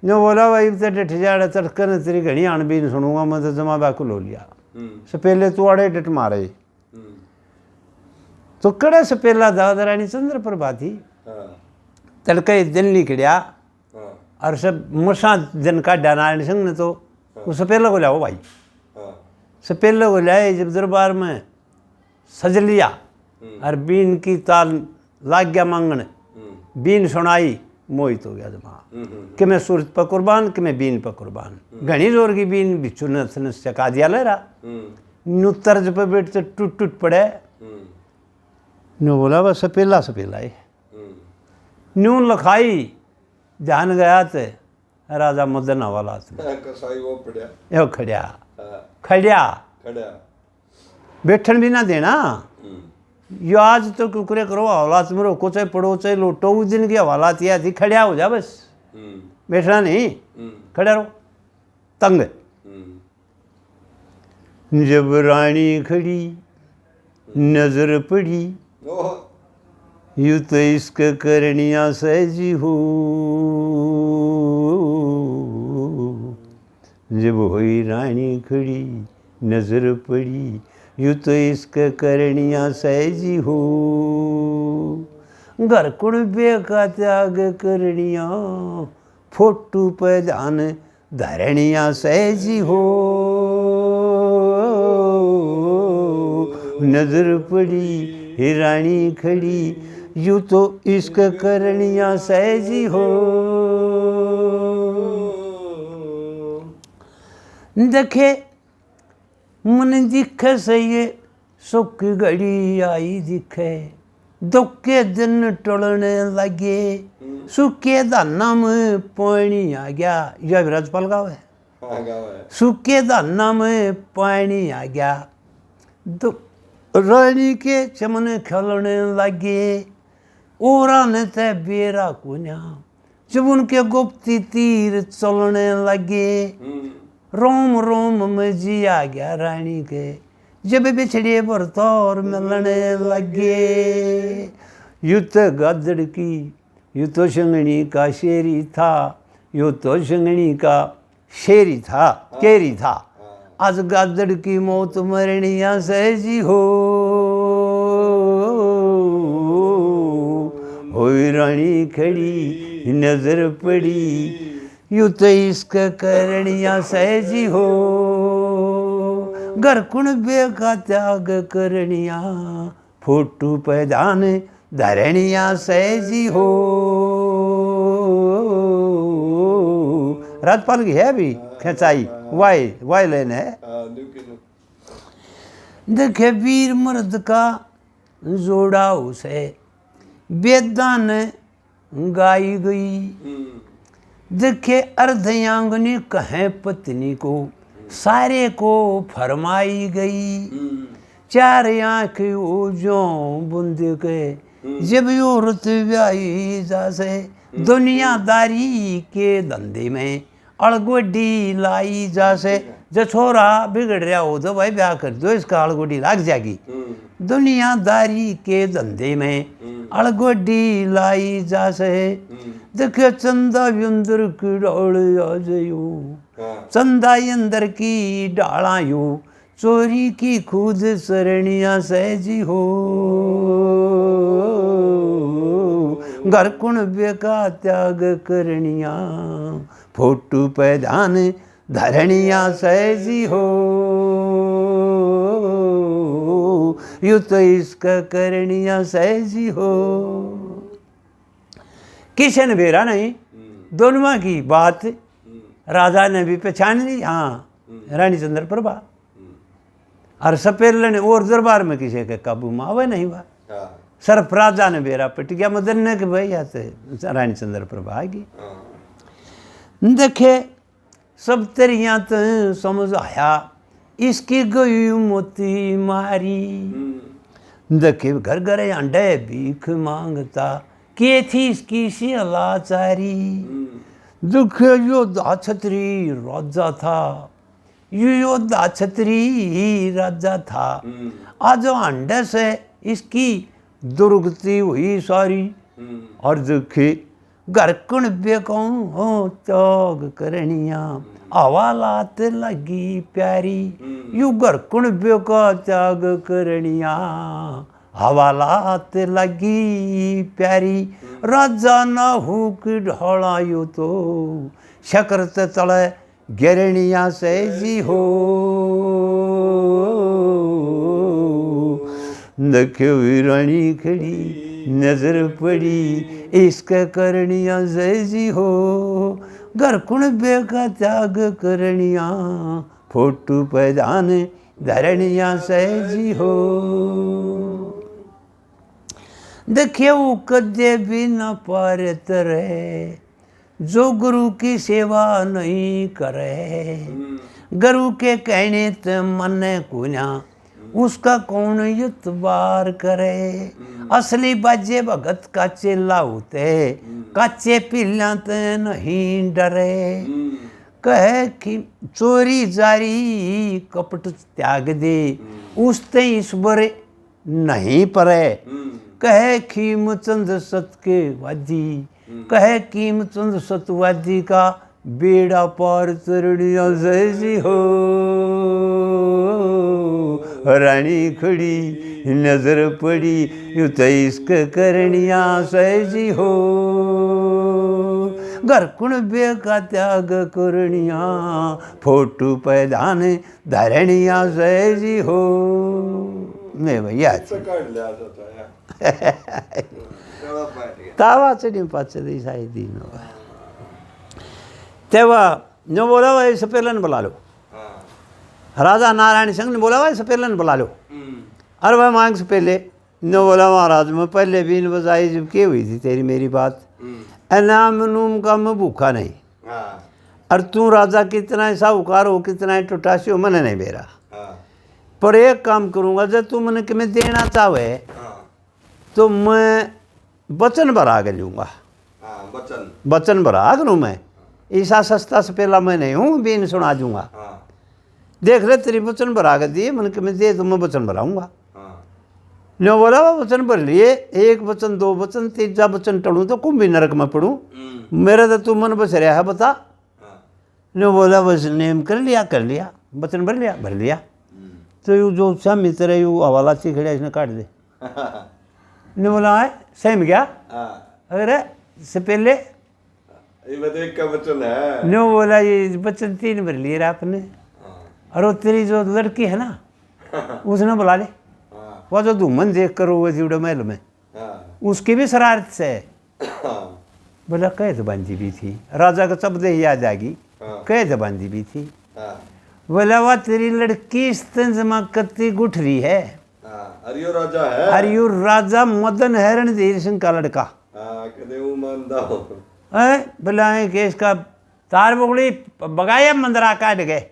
जो बोला भाई तो डट जाड़ा तड़कन तेरी घड़ी आन बीन सुनूंगा मैं तो जमा बाकुल हो लिया से पहले तू आड़े डट मारे तो कड़े से पहला दाद रानी चंद्र प्रभा थी हाँ तड़के दिन निकलिया हाँ और सब मसा दिन का नारायण सिंह ने तो उससे पहले को लाओ भाई हाँ से पहले को लाए जब दरबार में सज लिया और बीन की ताल लाग गया मांगने बीन सुनाई मोहित हो गया दिमाग कि मैं सूरत पर कुर्बान कि मैं बीन पर कुर्बान घनी जोर की बीन बिच्छू ने चका दिया ले रहा न्यू तर्ज पर बैठते टूट टूट पड़े न्यू बोला बस सपेला है न्यू लखाई ध्यान गया थे राजा मदन हवाला कसाई वो पड़या यो खड़िया हाँ खड़िया खड़ा बैठन भी ना देना यो आज तो कुकरे करो हवालात में रोको चाहे पड़ो चाहे लोटो उस दिन की हवालात यह थी खड़िया हो जा बस बैठना नहीं खड़े रहो तंग जब रानी खड़ी नजर पड़ी यूं तो इश्क करनिया सहजी हो जब हुई रानी खड़ी नजर पड़ी यूं तो इश्क करनिया सहजी हो घर कुड़बे का त्याग करनिया फोटू पे ध्यान धरणिया सहजी हो नजर पड़ी ही रानी खड़ी यूं तो इश्क करनिया सहजी हो देखे मन दिखे से ये सुख घड़ी आई दिखे दुख के दिन टलने लगे सुखे दाना में पानी आ गया यह भी राजपाल गाँव है सुखे दाना में पानी आ गया रानी के चमन खलने लगे ओरा ने ते बेरा कुन्या जब उनके गुप्ती तीर चलने लगे रोम रोम में जी आ गया रानी के जब बिछड़े बरतौर मिलने लगे युद्ध गदड़ की यू तो शंगनी का शेरी था यू तो शंगनी का शेरी था केरी था आज गदड़ की मौत मरनिया सहजी हो रानी खड़ी नजर पड़ी यूं तो इश्क करनिया सहजी हो घर कुणबे का त्याग करनिया फोटू पैदान धरणिया सहजी हो राजपाल की है भी खिंचाई वाई लेन है देखे वीर मर्द का जोड़ा उसे बेदान गाई गई देखे अर्धयांगनी कहे पत्नी को सारे को फरमाई गई चार आँख जो बुंद के जब औरत ब्याही जासे दुनियादारी के धंधे में अड़गोडी लाई जासे जो छोरा बिगड़ रहा हो तो भाई ब्याह कर दो इसका अड़गोडी लग जाएगी दुनियादारी के धंधे में अड़गोडी लाई जासे देखे चंदा अंदर की डाल आ जायो चंदा अंदर की डालायो चोरी की खुद शरणिया सहजी हो घर कुणबे का त्याग करनिया फोटू पैदान धरणिया सहजी हो यू तो इसका करनिया सहजी हो किशन बेरा नहीं दोनों की बात राजा ने भी पहचान ली हाँ रानी चंद्र प्रभा और सपेल ने और दरबार में किसी के काबू में आवे नहीं हुआ सर्फ राजा ने बेरा पिट गया मदन ने कि भाई आते रानी चंद्र प्रभा आएगी देखे सब तेरिया तो समझ आया इसकी गई मोती मारी देखे घर घर अंडे भीख मांगता के थी इसकी सी लाचारी दुख योद्धा छत्री राजा था योद्धा छत्री राजा था आज अंडे से इसकी दुर्गति हुई सारी और दुखी घर कुणबे को त्याग करनिया हवालात लगी प्यारी यू घर कुणबे का त्याग करनिया हवालात लगी प्यारी राजा ना हुक ढोलायो तो शकरत तले गिरनिया से जी हो देखो रानी खड़ी नजर पड़ी इश्क करनिया जैसी हो घर कुण बेका त्याग करनिया फोटू पैदान धरनिया सहजी हो देखियो कदे भी न पार तरे जो गुरु की सेवा नहीं करे गुरु के कहने ते मन कुना उसका कौन युतबार करे असली बाजे भगत का चेला होते कच्चे पिल्ला ते नहीं डरे कहे कि चोरी जारी कपट त्याग दे उसते ईश्वर नहीं परे कहे कीमचंद सत के वादी कहे कीमचंद सतवादी का बेड़ा पार चरणिया जैसी हो रानी खड़ी नजर पड़ी यूं तो इश्क करनिया सहजी हो घर कुण बेका त्याग करनिया फोटू पैदान धरनिया सहजी हो मैं भैया तावाचनी पाचदी साई दीन तेव्हा न बोला इससे पहले न बुला लो राजा नारायण सिंह ने बोला इससे पहले न बुला लो अरे वह मांग से पहले न बोला महाराज मैं पहले बीन बजाई जब की हुई थी तेरी मेरी बात इनाम नूम का मैं भूखा नहीं और तू राजा कितना साहूकार हो कितना टुटासी हो मैंने नहीं बेरा पर एक काम करूँगा जब तू मैंने कि मैं देना चाहे तो मैं वचन भरा के लूँगा वचन भरा करूँ मैं ईसा सस्ता से पहला मैं नहीं हूँ बीन सुना दूँगा देख ले तेरी वचन भरा के दिए मैंने कि मैं दे तो मैं वचन भराऊँगा नो बोला वो वचन भर लिए एक वचन दो वचन तीसरा वचन टड़ूँ तो कुंभी नरक में पढ़ूँ मेरा तो तू मन बस रहा है बता नो बोला बस नेम कर लिया वचन भर लिया तो यू जो स्वामी तेरा यू हवाला चिखड़ा इसने काट दे ने बोला है सही में क्या अरे से पहले ने बोला ये वचन 3 भर लिए आपने और वो तेरी जो लड़की है ना उसने बुला ले वो जो धूमन देख कर वो जीवड़े महल में उसकी भी शरारत से बोला कह जबानजी भी थी राजा का शब्द ही याद आएगी कह जबानजी भी थी बोला वह तेरी लड़की स्तंजमा कत्ती गुठ रही है हरियो राजा है हरियो राजा मदन है रणधीर सिंह का लड़का बोला है कि इसका तार बगड़ी बगाया मंदरा काट गए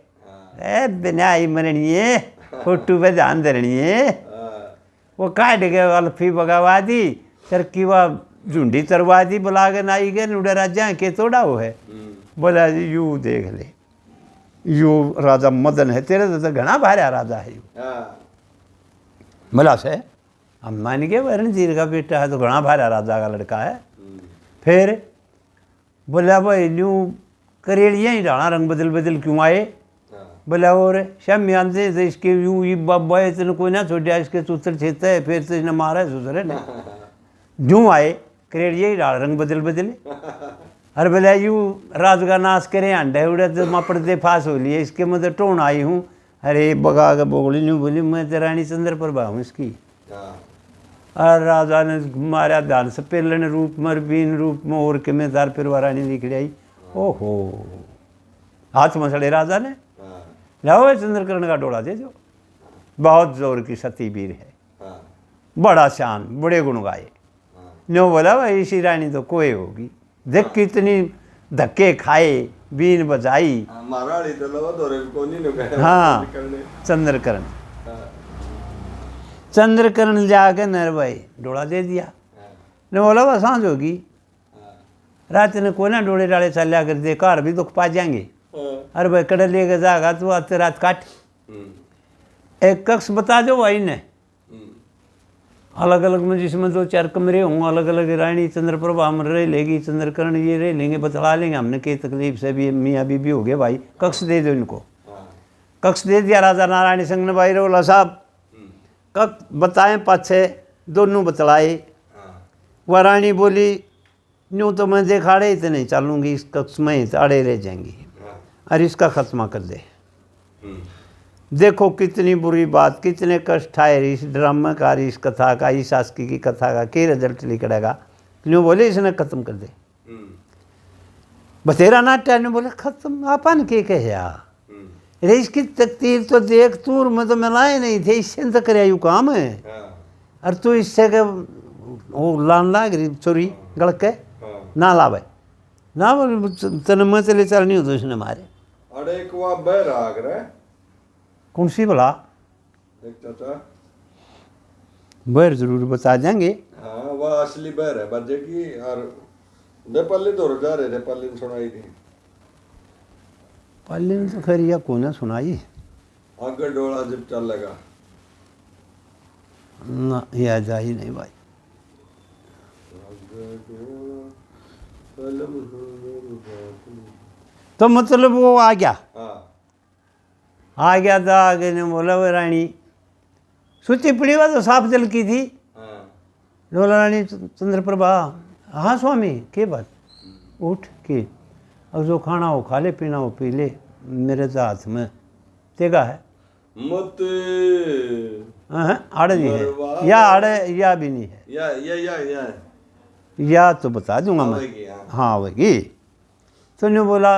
बिना ही मरनिए फोटू पे ध्यान धरनिए वो काट गए अल्फी बगावा दी चरकी वह झुंडी तरवा दी बुला के नाई गए नुडे राजा के तोड़ा वो है बोला जी यू देख ले यू राजा मदन है तेरे तो घना भारा राजा है यू बोला से हम मान गए रणधीर का बेटा है तो घना भारा राजा का लड़का है फिर बोला भाई न्यू करेड़िया ही डाला रंग बदल बदल क्यों आए बोला और शाम आंदे तो इसके यूं ये बाबा इतने कोई ना छोड़ा इसके सूत्र छेता है फिर तो इसने मारा है सूत्र ने यूँ आए करेड़िया ही डाल रंग बदल बदले अरे बोला यूँ राज का नाश करे अंडे उड़े तो मापड़ दे फास हो लिए इसके मतलब टोन आई हूँ अरे बगा के बोगली नहीं बोली मैं तो रानी चंद्र प्रभा हूँ इसकी और राजा ने मारा दान से पहले रूप में बीन रूप में और के में दार फिर रानी निकली आई ओहो हाथ मसड़े राजा ने लाओ चंद्रकर्ण का डोला दे जो बहुत जोर की सती वीर है बड़ा शान बड़े गुण गाए नो बोला भाई इसी रानी तो कोई होगी देख कितनी धक्के खाए बीन बजाई हाँ चंद्रकर्ण जाके नर भाई डोला दे दिया ने बोला वह सांझ होगी रात ने कोई ना डोले डाले चलिया कर दे कार भी दुख पा जाएंगे अरे भाई कड़े लेके जाएगा तो आते रात काट एक कक्ष बता दो भाई ने अलग अलग में जिसमें 2-4 कमरे होंगे अलग अलग रानी चंद्रप्रभा हम रह लेगी चंद्रकर्ण ये रह लेंगे बतला लेंगे हमने कई तकलीफ से भी मियाँ बीबी हो गए भाई कक्ष दे दो इनको कक्ष दे दिया राजा नारायण सिंह ने भाई बोला साहब कक्ष बताएं पाछे दोनों बतलाए। हाँ वह रानी बोली यूँ तो मैं देखाड़े ही तो नहीं चलूँगी, इस कक्ष में ही तो अड़े रह जाएंगी, हाँ और इसका खत्मा कर दे। हम्म, देखो कितनी बुरी बात, कितने कष्ट आए इस ड्रामा का, इस कथा का, इस आस्की की कथा का, क्या रिजल्ट निकलेगा। यूँ बोले इसने खत्म कर दे। हम्म, बतेरा नाट्य ने बोले खत्म अपन के कहा हम्म, रे, इसकी तकदीर तो देख, तूर में तो मिलाए नहीं थे, इससे तो करे यू काम है, हाँ और तू इससे के वो लान लाग रही चोरी गड़ के हाँ। ना लावे ना बोले तने मैं चले चलनी हो तो उसने मारे। अरे एक वहाँ बैर आग रहा है, कौन सी भला? एक चाचा। बैर जरूर बता देंगे। हाँ वह असली बैर है बजे की, और नेपाली तो जा रहे नेपाली में सुनाई थी। पहले में तो खैर या कौन सुनाई आगे डोला जब चल लगा। ना, याद आई नहीं भाई। तो मतलब वो आ गया, हाँ आ गया था, आगे ने बोला वो रानी सूची पड़ी हुआ तो साफ जल की थी। हाँ बोला रानी चंद्रप्रभा, हाँ स्वामी के बात, उठ के अब जो खाना हो खा ले, पीना हो पी ले, मेरे तो हाथ में तेगा है। मत आड़े नहीं मरवा है, या आड़े या भी नहीं है, या तो बता दूंगा मैं। आवेगी, हाँ। हाँ आवेगी। तो ने बोला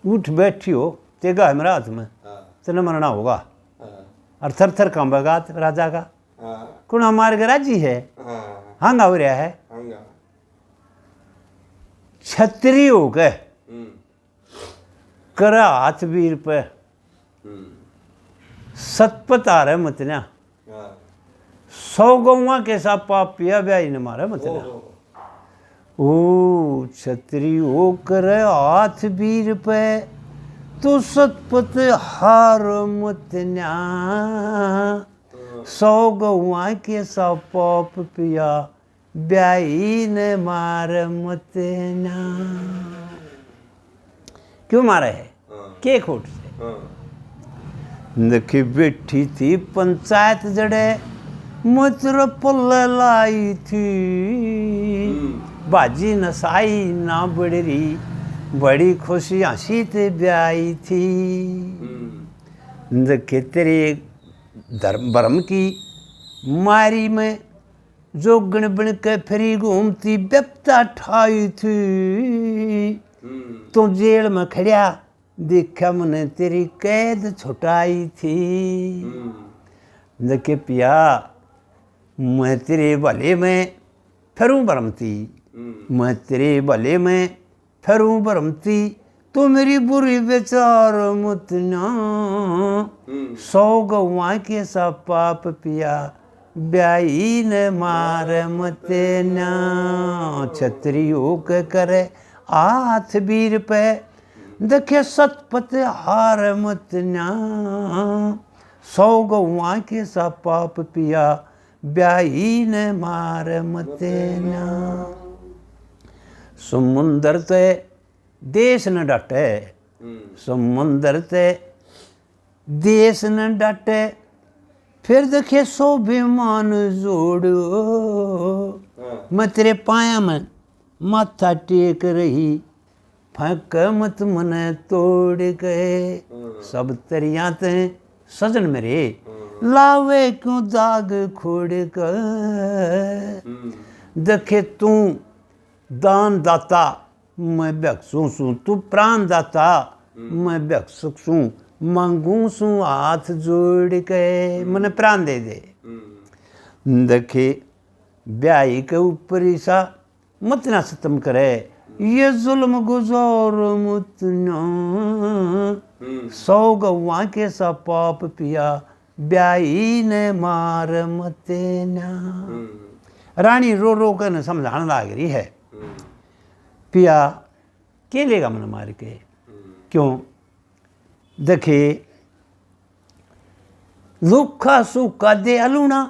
उठ बैठी हो, तेगा है मेरा हाथ में, हाँ तेने मरना होगा। हाँ और थर थर कांबेगा राजा का, हाँ कौन हमारे घर राजी है, हाँ हंगा हो रहा है। हंगा। छतरी हो गए हम्म, करा हाथ वीर पे, हम्म, सतपत आ रहे मतन्या, हाँ 100 गौवा के साथ पाप पिया ब्याई ने मारे मतन्या। ओ छतरी हो कर हाथ वीर पे, तू सतपत हार मतन्या, 100 गौवा के साथ पाप पिया ब्याई ने मार मतन्या। क्यों मारे है? हाँ के खोट से? हाँ देखी बैठी थी पंचायत जड़े, मुझर पल्ले लाई थी, बाजी नसाई ना बड़री, बड़ी खुशी हंसी ते ब्याई थी। देखे तेरे धर्म भरम की मारी में जो गण बन के फिरी घूमती बेपता ठाई थी, तो जेल में खड़िया देखा मैंने तेरी कैद छुटाई थी। देखे पिया मैं तेरे भले में फिरूं भरमती, मैं तेरे भले में फिरूं भरमती, तो मेरी बुरी विचार मुतना, 100 गौवा के सा पाप पिया ब्याई ने मार मतना। छतरी होके करे हाथ वीर पे, देखे सतपत हार मतन्या, 100 गौवा के सा पाप पिया ब्याई ने मार मतना। समुंदर ते देश न डटे, समुंदर ते देश न डटे, फिर देखे स्वाभिमान जोड़ो, मैं तेरे पाया में माथा टेक रही, फक मत मने तोड़ गए, सब तरिया ते सजन मेरे, लावे क्यों दाग खोड़ कर। देखे तू दान दाता मैं भिक्षु सूं, तू प्राण दाता मैं भिक्षु सूं, मांगू सूं हाथ जोड़ के, मने प्राण दे दे। देखे ब्याई के ऊपर ईसा मत ना सितम करे, ये जुल्म गुजार मत ना, 100 गौवा के सा पाप पिया ब्याई ने मार मत ना। रानी रो रो कर न समझाने लग रही है, पिया के लेगा मन मार के, क्यों देखे दुखा सुखा दे अलूना,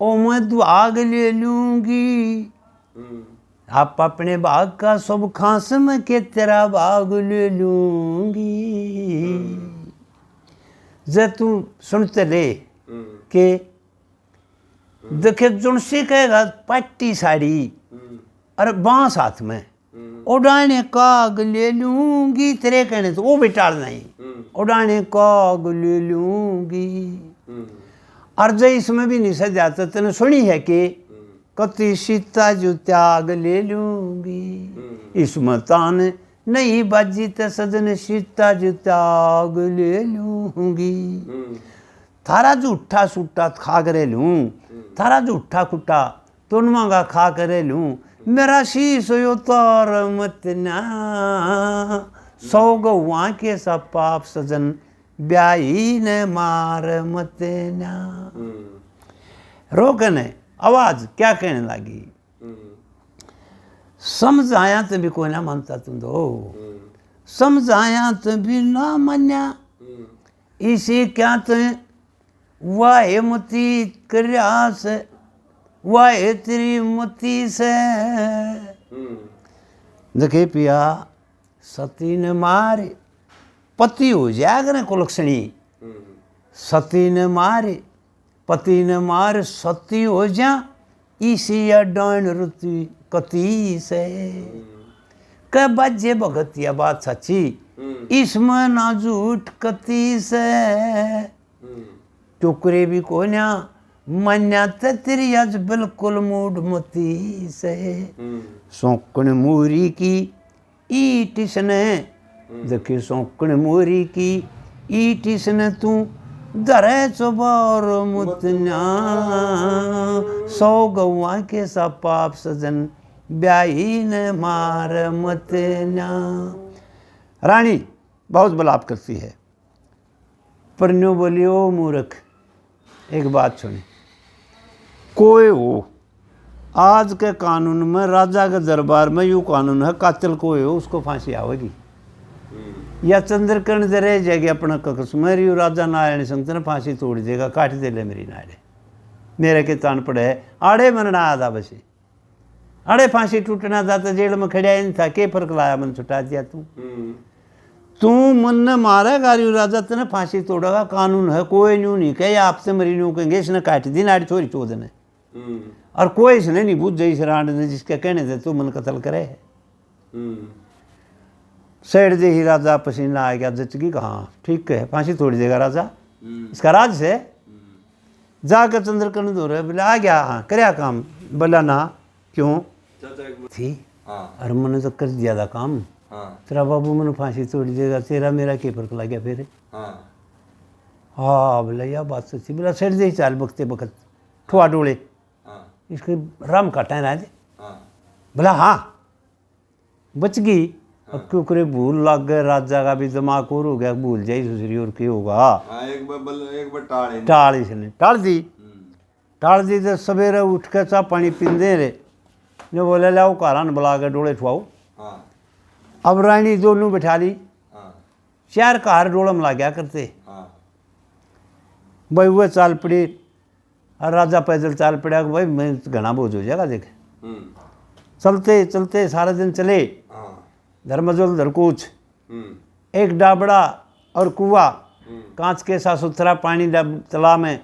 ओ मैं दुआग ले लूंगी, आप अपने बाग का सब खास में के तेरा बाग ले लूंगी। जे तू सुनते ले के देखे जुनसी कहेगा पट्टी साड़ी और बांस हाथ में उड़ाने काग ले लूंगी तेरे कहने तो वो भी टाल नहीं उड़ाने काग ले लूंगी। और जो इसमें भी नहीं सज जाता तेने सुनी है कि कति सीता जो त्याग ले लूंगी इसमें तान नहीं बाजी ते सजन सीता जो त्याग ले लूंगी। थारा झूठा सूटा खा करे लूं थारा झूठा कुटा तुन मांगा खा करे लूं मेरा शीश यो तार मत ना 100 गौवा के सब पाप सजन ब्याही ने मार मत ना। रोकने आवाज क्या कहने लगी समझाया तो भी कोई ना मानता तुम दो समझाया तो भी ना मन्या इसी क्या तो वाहे मती करयास वाहे तेरी मती से। देखे पिया सती ने मारे पति हो जाएगा कुलक्षणी सती ने मारे पति ने मारे सती हो जा इसी या डांड रुति कती से कह बजे भगत या बात सच्ची इसमें ना झूठ कती से। टुकड़े भी को ना मन्या तेरी आज बिल्कुल मूड मती से। सौकण मोरी की ईट इसने देखिए सौकण मोरी की ईट इसने तू दरे चबार मुतना 100 गौवा के सब पाप सजन ब्याही ने मार मतना। रानी बहुत बलाप करती है पर न्यू बोली ओ मूर्ख एक बात सुनी कोई हो आज के कानून में राजा के दरबार में यूँ कानून है कातिल कोई हो उसको फांसी आवेगी या चंद्रकर्ण दे रह जाएगी अपना ककस में रियो राजा नारायण संत ने फांसी तोड़ देगा काट दे ले मेरी नाड़े मेरे के तान पड़े आड़े मरना आधा बसे आड़े फांसी टूटना था तो जेल में खड़ा नहीं था के फर्क लाया मन छुटा दिया तू मन ने मारेगा रियो राजा तेने फांसी तोड़ेगा कानून है कोई न्यू नहीं कहे आपसे मरी न्यू कहेंगे इसने काट दी नाड़ी छोरी चोद ने और कोई इसने नहीं बुझ जाई रांड ने जिसके कहने से तू मन कत्ल करे सेठ दे ही राजा पसीना आ गया जचगी कहाँ ठीक है फांसी तोड़ देगा राजा इसका राज से जाकर चंद्रकर्ण दो रहे बोले आ गया हाँ करया काम बोला ना क्यों थी और मैंने तो कर दिया था काम तेरा बाबू मैंने फांसी तोड़ देगा तेरा मेरा के फर्क लग गया फिर हाँ बोला यह बात सच्ची बोला सेठ दे ही चाल बकते बकत ठुआ डोले इसके राम काटा है राज बोला हाँ बच गई अब क्यों करे भूल लग गए राजा का भी दिमाग और हो गया भूल जाई दूसरी और क्या होगा एक बार टाल इसने टाल दी तो सवेरे उठ के चाह पानी पींदे रे जो बोले लाओ कारान बुला के डोले ठुआओ अब रानी दोनों बैठा ली 4 कार डोलम ला गया करते भाई वह चाल पड़ी और राजा पैदल चाल पड़ा भाई मैं घना बोझ हो जाएगा देख चलते चलते सारा दिन चले धर्मजल धरकूच एक डाबड़ा और कुआ कांच के साफ सुथरा पानी तालाब में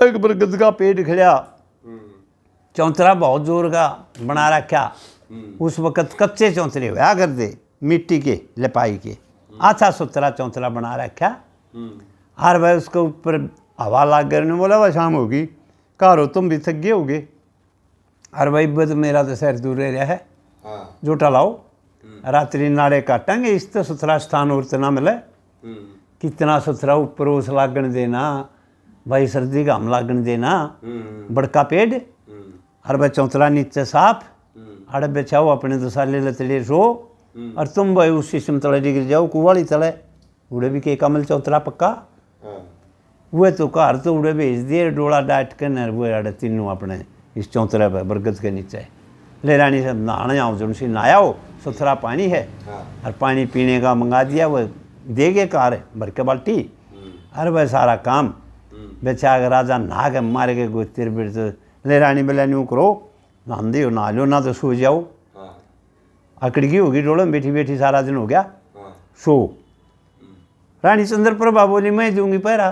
एक बरगद का पेड़ खड़ा चौंतरा बहुत जोर का बना रखा उस वक़्त कच्चे चौंतरे हुआ करते मिट्टी के लपाई के अच्छा सुथरा चौंतरा बना रखा हर भाई उसके ऊपर हवा लाग गए ने बोला वह शाम होगी कारो तुम भी थक गए होगे हर भाई बद मेरा तो शहर दूर रह है जोटा लाओ रात्रि नाड़े काटेंगे इस तो सुथरा स्थान और तो ना मिले कितना सुथरा ऊपर उस लागन देना भाई सर्दी का हम लागन देना बड़का पेड़ हर भाई चौंतरा नीचे साफ अड़े बेचाओ अपने तो साले लतड़े सो और तुम भाई उस सिस्टम तले गिर जाओ कुवाली तले उड़े भी के कमल चौतरा पक्का वो तो घर तो उड़े भेज दिए डोला डाट के न वो अड़े तीनों अपने इस चौतरे पर बरगद के नीचे ले रानी से नहाने आओ जो उनसे नहाओ सुथरा पानी है और पानी पीने का मंगा दिया वो दे गए कार भर के बाल्टी अरे भाई सारा काम बेचा के राजा नहा के मारे के गोई तिर बिर ले रानी बोला न्यू करो नहांदे हो नहा लो ना तो सो जाओ अकड़गी होगी डोले में बैठी बैठी सारा दिन हो गया सो रानी चंद्र प्रभा बोली मैं दूंगी पैरा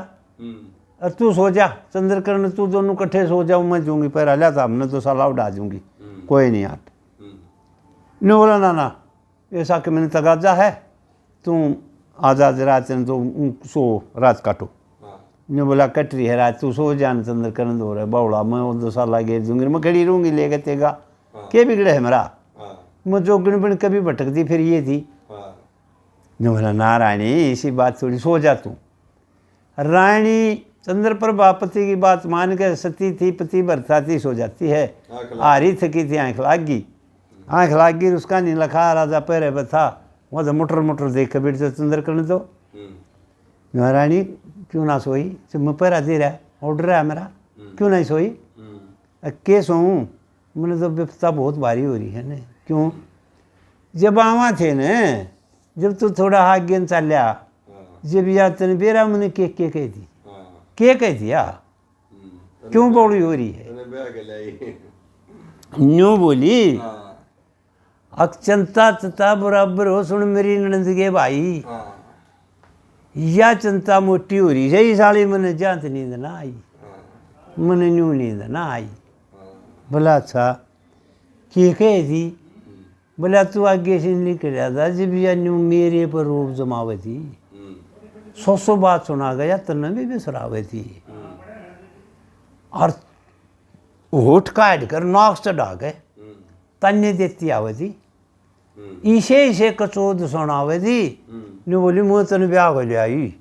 और तू सो जा चंद्रकर्ण, तू दोनों कट्ठे सो जाओ, मैं जूँगी पैरा लिया था हमने तो साला उड़ा दूँगी, कोई नहीं आट। ने बोला ना ना ऐसा कि मैंने तगाजा है, तू आज़ाद रात तो सो रात काटो। ने बोला कट रही है रात, तू सो जान चंद्रकर्ण दो रहे बावड़ा, मैं वो 2 साल घेर दूंगी, मैं खड़ी रहूँगी लेके तेगा, क्या बिगड़े है मेरा, मैं जोगण बन कभी भटकती फिर ये थी। ने बोला ना रानी इसी बात थोड़ी, सो जा तू। रानी चंद्रप्रभा पति की बात मान के सती थी, पति भरता थी, सो जाती है। हारी थकी थी, आँख लाग गई, उसका नहीं लखा राजा पैरे पे था, वहाँ से मोटर देख के बैठ जाए चंद्रकर्ण तो। रानी क्यों ना सोई, जब मैं पैरा दे रहा है ऑर्डर है मेरा, क्यों नहीं सोई, के सोऊं, मैंने तो विपता बहुत भारी हो रही है न। क्यों, जब आवा थे न, जब तू थोड़ा हाथ गेंद चलिया, जब याद तेने बेरा मैंने के कही थी, के कही थी या क्यों बौड़ी हो रही है, न्यू बोली अक्षंता तथा बराबर हो सुन मेरी ननद के भाई, या चिंता मोटी हो रही है साली, मैंने जात नींद ना आई, मैंने न्यू नींद ना आई। बोला अच्छा की कही थी, बोला तू आगे से निकल था जब या न्यू मेरे पर रूप जमावे थी, 100 बात सुना गया तन्ने भी बिसरावे थी, और होठ काट कर नाक चढ़ा के तन्ने देती आवे थी, इसे कचोद सुनावे थी। ने बोली मुँह तन ब्याह को ले आई,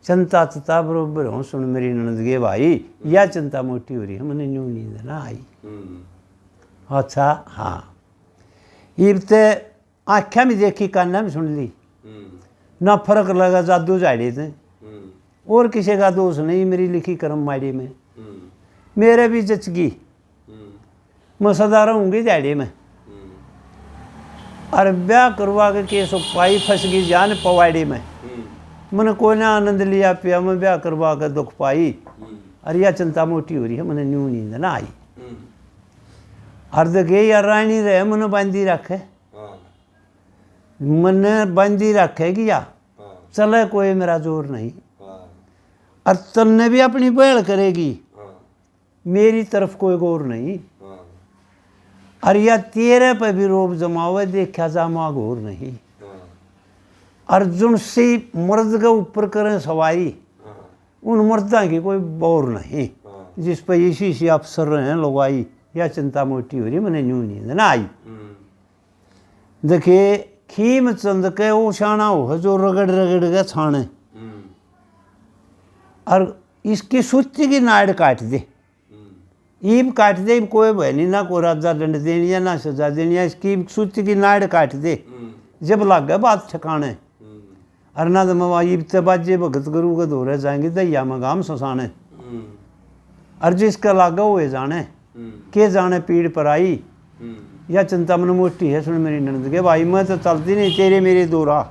चिंता तता बरोबर हो सुन मेरी ननद के भाई, या चिंता मोटी हो रही है, मैंने न्यू नींद ना आई। अच्छा हाँ, इब ते आँखें में देखी कान्ना में सुन ली, ना फर्क लगा जादू झाड़ी थे, और किसी का दोष नहीं, मेरी लिखी कर्म माड़ी में, मेरे भी जचगी, मैं सदा रहूँगी झाड़ी में। और ब्याह करवा के केस पाई फंस गई जान पवाड़ी में, मैंने कोई ना आनंद लिया पिया, मैं ब्याह करवा कर दुख पाई, और यह चिंता मोटी हो रही है, मैंने न्यू नींद ना आई। अर्ध के यार रानी रहे मैंने बांधी रखे, मैंने बांधी रखेगी या चले कोई मेरा जोर नहीं, और तन्ने भी अपनी बैल करेगी, मेरी तरफ कोई गौर नहीं, और या तेरे पे भी रोब जमावे देखा जामा घोर नहीं। अर्जुन से मर्द के ऊपर करें सवारी, उन मर्दा की कोई बौर नहीं, जिस पर इसी से अफसर रहे लोगाई, या चिंता मोटी हो रही मैंने न्यू नींद ना आई। देखिए खीम चंद के वो शाना हो जो रगड़ के छाने, और इसकी सूची की नाड़ काट दे, ईब काट दे, कोई बहनी ना को राजा दंड देनी है ना सजा देनी है, इसकी सूची की नाड़ काट दे, जब लग गए बात ठिकाने, और ना तो मवा ईब ते बाजे भगत गुरु के दौरे जाएंगे दैया मगाम ससाने, और जिसका लागा हुए जाने के जाने पीड़ पर आई, या चिंता मन मोटी है सुन मेरी ननद के भाई, मैं तो चलती नहीं तेरे मेरे दो राह,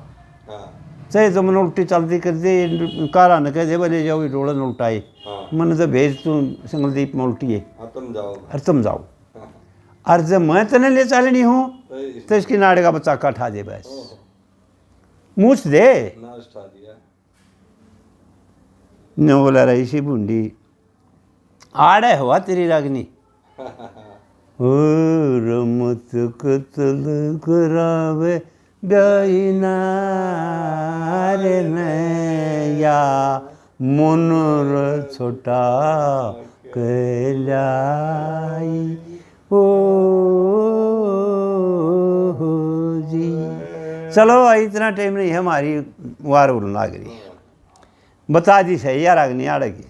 चाहे तो मन उल्टी चलती कर दे, कारा न कह दे बोले जाओ डोलन उल्टाए, मन तो भेज तू सिंगलदीप में उल्टी है, और तुम जाओ, और जब मैं तने ले चलनी हूँ तो इसकी नाड़े का बच्चा काटा दे, बस मूछ दे। न बोला रही सी बूंदी आड़े हुआ तेरी रागनी, रमत कतल करावे गाइना रे नया, मनोर छोटा कहलाई ओ जी। चलो इतना टाइम नहीं है, हमारी वार लाग रही है, बता दी सही यार अग्नि आड़ेगी,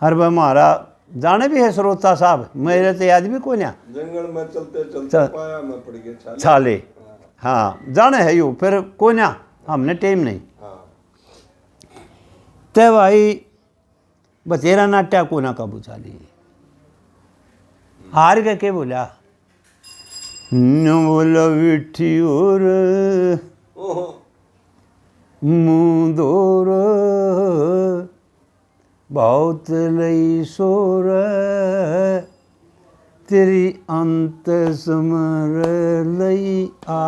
हर भाई हमारा जाने भी है श्रोता साहब, मेरे तो याद भी को जंगल में चलते चलते पाया में पड़ गया छाले, हाँ जाने है यू फिर को हमने टाइम नहीं, ते भाई बतेरा नाट्या को ना काबू चाली, हार के बोला न बोला बिठी और मुँह दौर बहुत लई सोर, तेरी अंत समर लई आ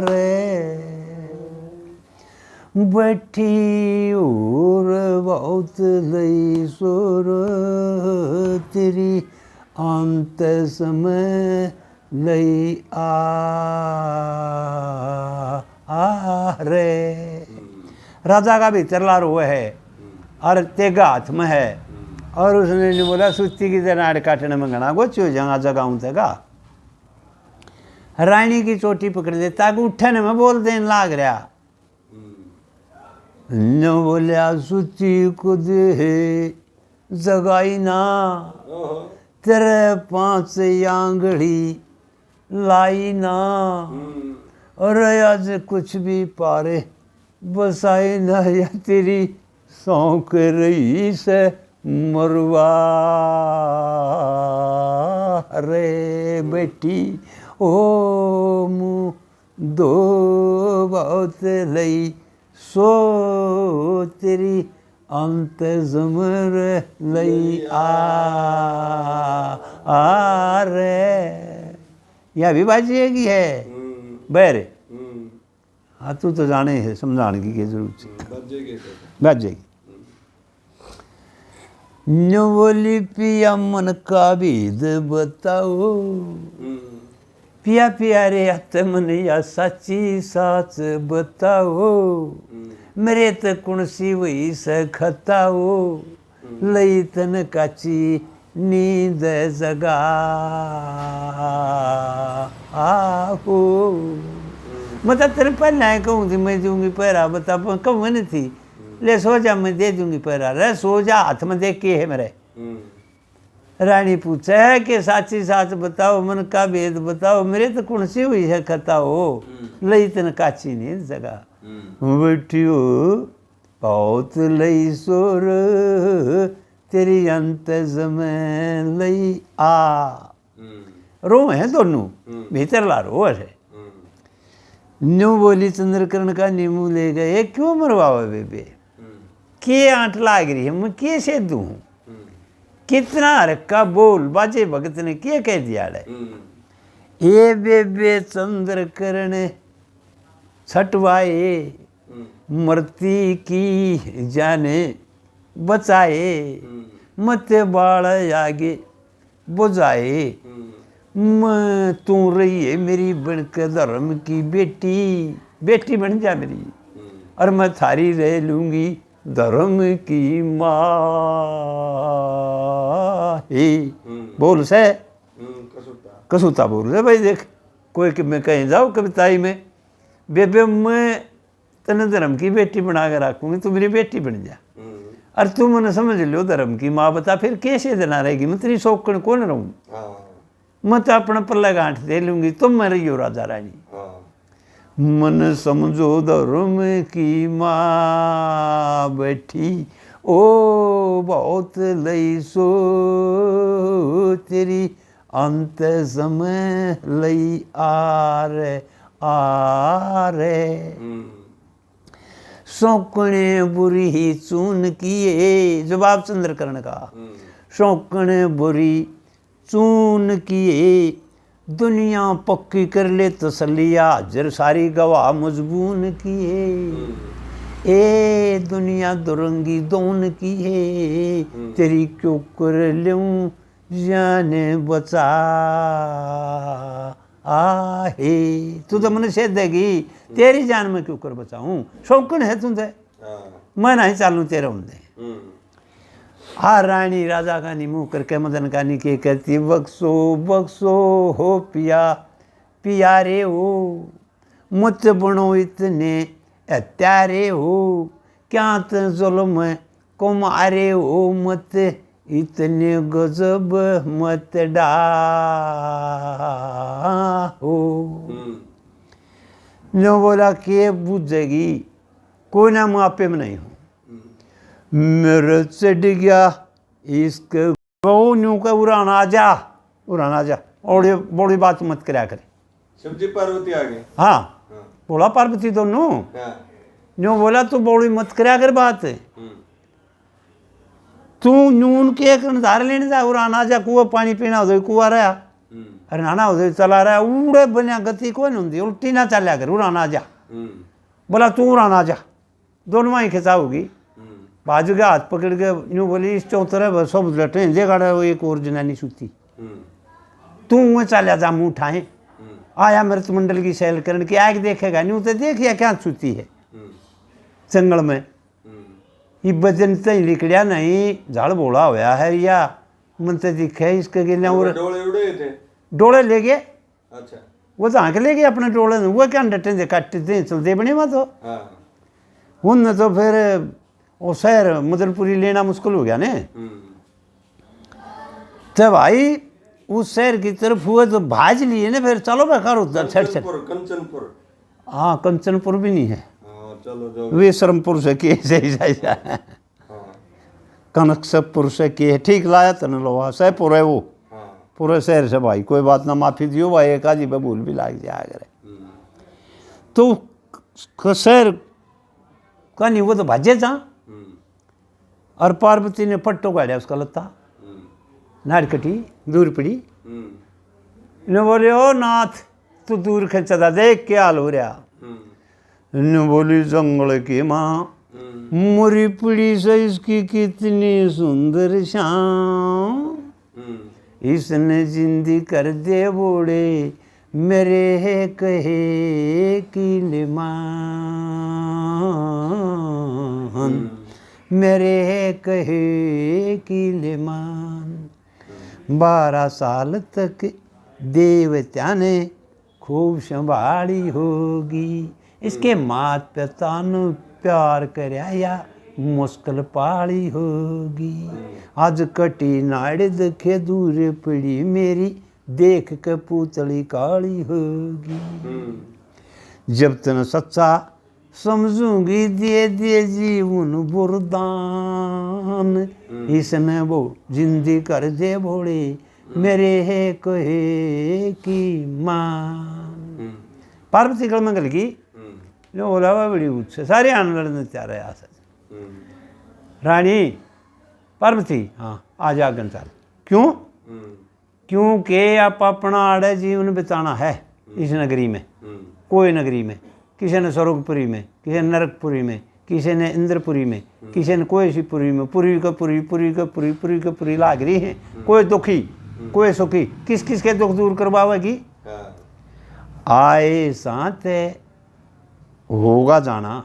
रे, बैठी और बहुत लई सोर तेरी अंत समय लई आ रे। राजा का भीतर लार हुआ है और तेगा हाथ में है और उसने नहीं बोला सुस्ती की तरह काटने में गणा गो चो जगह जगाऊं तेगा। रानी की चोटी पकड़ दे ताकि उठने में बोल देने लाग रहा। न बोलिया सुची को दे जगाई ना तेरे 5 आंगड़ी लाई ना और आज कुछ भी पारे बसाई ना या तेरी सौंक रही से मरवा रे बेटी ओ मुँह दो बहुत लई सो तेरी अंत जमर लई आ रे। यह भी बाजी है कि है बैरे। हाँ तू तो जाने है समझाने की जरूरत है बाज जाएगी। न्यू बोली पिया मन का भेद बताओ पिया प्यारे आत्मन या सच्ची साच बताओ मेरे तो कुणसी वही से खताओ लई तन काची नींद जगा आहो। मतलब तेरे पहले आए कहूँ थी मैं दूंगी पैरा बता कहूँ नहीं थी ले सो जा मैं दे दूंगी पैरा रे सो जा हाथ में देख के है मेरे। रानी पूछे है कि साची साच बताओ मन का भेद बताओ मेरे तो कौन सी हुई है खताओ लई तन काची नहीं जगह बैठी हो बहुत लई सोर तेरी अंत जमे लई आ। रो है दोनों भीतर ला रो है। न्यू बोली चंद्रकर्ण का नीमू ले गए क्यों मरवाओ बेबे के आंट लाग रही है मैं के से दूँ कितना हरका बोल बाजे भगत ने क्या कह दिया है ए बेबे चंद्रकर्ण छटवाए मरती की जाने बचाए मत बाल आगे बुझाए तू रही है मेरी बनकर धर्म की बेटी बेटी बन जा मेरी और मैं थारी रह लूँगी धर्म की माँ ही बोल से कसूता बोल रहे भाई देख कोई कि मैं कहीं जाऊँ कविताई में बेबे मैं तने धर्म की बेटी बना कर रखूँगी तू मेरी बेटी बन जा और तू मैंने समझ लो धर्म की माँ बता फिर कैसे देना रहेगी मैं तेरी शौकन कौन रहूँ मैं तो अपना पल्ला गांठ दे लूँगी तुम मैं रही हो राजा रानी मन समझो धर्म की माँ बैठी ओ बहुत लई सो तेरी अंत समय लई आ रे शौकने बुरी ही चून किए जवाब चंद्रकर्ण का शौकने बुरी चून किए दुनिया पक्की कर ले तसलिया हाजर सारी गवाह मजबून किए ए दुनिया दुरंगी दोन की है तेरी क्यों कर लूं जाने बचा आहे तू तो मन से देगी तेरी जान में क्यों कर बचाऊं शौकन है तुझे मैं नहीं चालू तेरे होंगे। हाँ रानी राजा का मुँह करके मदन कानी के कहती बक्सो बक्सो हो पिया पियारे हो मत बनो इतने अत्यारे हो क्या तो जुल्म को मारे हो मत इतने गजब मत हो। जो बोला कि बुझेगी कोई ना मुआपे में नहीं हूँ मेरे चढ़ गया इसके वो न्यू का उड़ाना आ जा और बड़ी बात मत कराया करे शिवजी पार्वती आ गए। हाँ बोला पार्वती दोनों न्यू बोला तू बड़ी मत कराया कर बात तू नून के एक धार लेने जा उड़ाना आ जा कुआ पानी पीना हो कुआ रहा अरे नाना हो चला रहा उड़े बनिया गति कोई नहीं होती उल्टी ना चलिया कर उड़ाना आ जा बोला तू उड़ाना आ जा दोनों ही खिंचा होगी। बाजू के हाथ पकड़ के यूँ बोली इस चौतरे सब लटे देखा वो एक और जनानी सूती तू वो चला जा मुँह उठाए आया मृत मंडल की सैल करण की आग देखेगा न्यू तो देखिए क्या सूती है जंगल में ये बजन तो लिकड़िया नहीं झाड़ बोला होया है या मन तो दिखे इसके गिले और डोले उड़े थे। डोले ले गए अच्छा। वो तो आके ले गए अपने डोले वो क्या डटे थे काटते थे चलते बने वहाँ तो हाँ। उन तो फिर वो शहर मदनपुरी लेना मुश्किल हो गया ने तो भाई उस शहर की तरफ हुए तो भाज लिए ना फिर चलो बेकार उधर छठ छठ कंचनपुर। हाँ कंचनपुर भी नहीं है हाँ चलो जो विश्रमपुर से किए सही कनकसपुर से किए ठीक लाया तन लोहा सैपुर है वो पूरे शहर से भाई कोई बात ना माफ़ी दियो भाई एक आधी पे भूल भी लाग जाया करे तो शहर का नहीं वो तो भाजे था और पार्वती ने पट्टो काढ़ा उसका लत्ता नाड़कटी दूर पड़ी ने बोले ओ नाथ तू दूर खींचता देख क्या हाल हो रहा ने बोली जंगल की माँ मुरी पड़ी से इसकी कितनी सुंदर शाम इसने जिंदी कर दे बोड़े मेरे है कहे की लिमान मेरे है कहे की लिमान 12 साल तक देवता ने खूब संभाली होगी इसके मात पिता ने प्यार कराया मुश्किल पाली होगी आज कटी नाड़ देखे दूर पड़ी मेरी देख के पूतली काली होगी जब तन सच्चा समझूंगी दे दे जीवन बुरदान इसने वो जिंदगी कर दे भोले मेरे है कहे की मान पार्वती कल मंगल की जो बोला बड़ी उच्च सारे आनंद लड़ने तैयार है आशा रानी पार्वती हाँ आ जा गंसाल क्यों क्योंकि आप अपना आड़े जीवन बिताना है इस नगरी में कोई नगरी में किसी ने स्वर्गपुरी में किसी ने नरकपुरी में किसी ने इंद्रपुरी में किसी ने कोई सी पुरी में पुरी का पुरी पुरी का पुरी पुरी का पुरी लाग रही है कोई दुखी कोई सुखी किस किस के दुख दूर करवाएगी आए साथ होगा जाना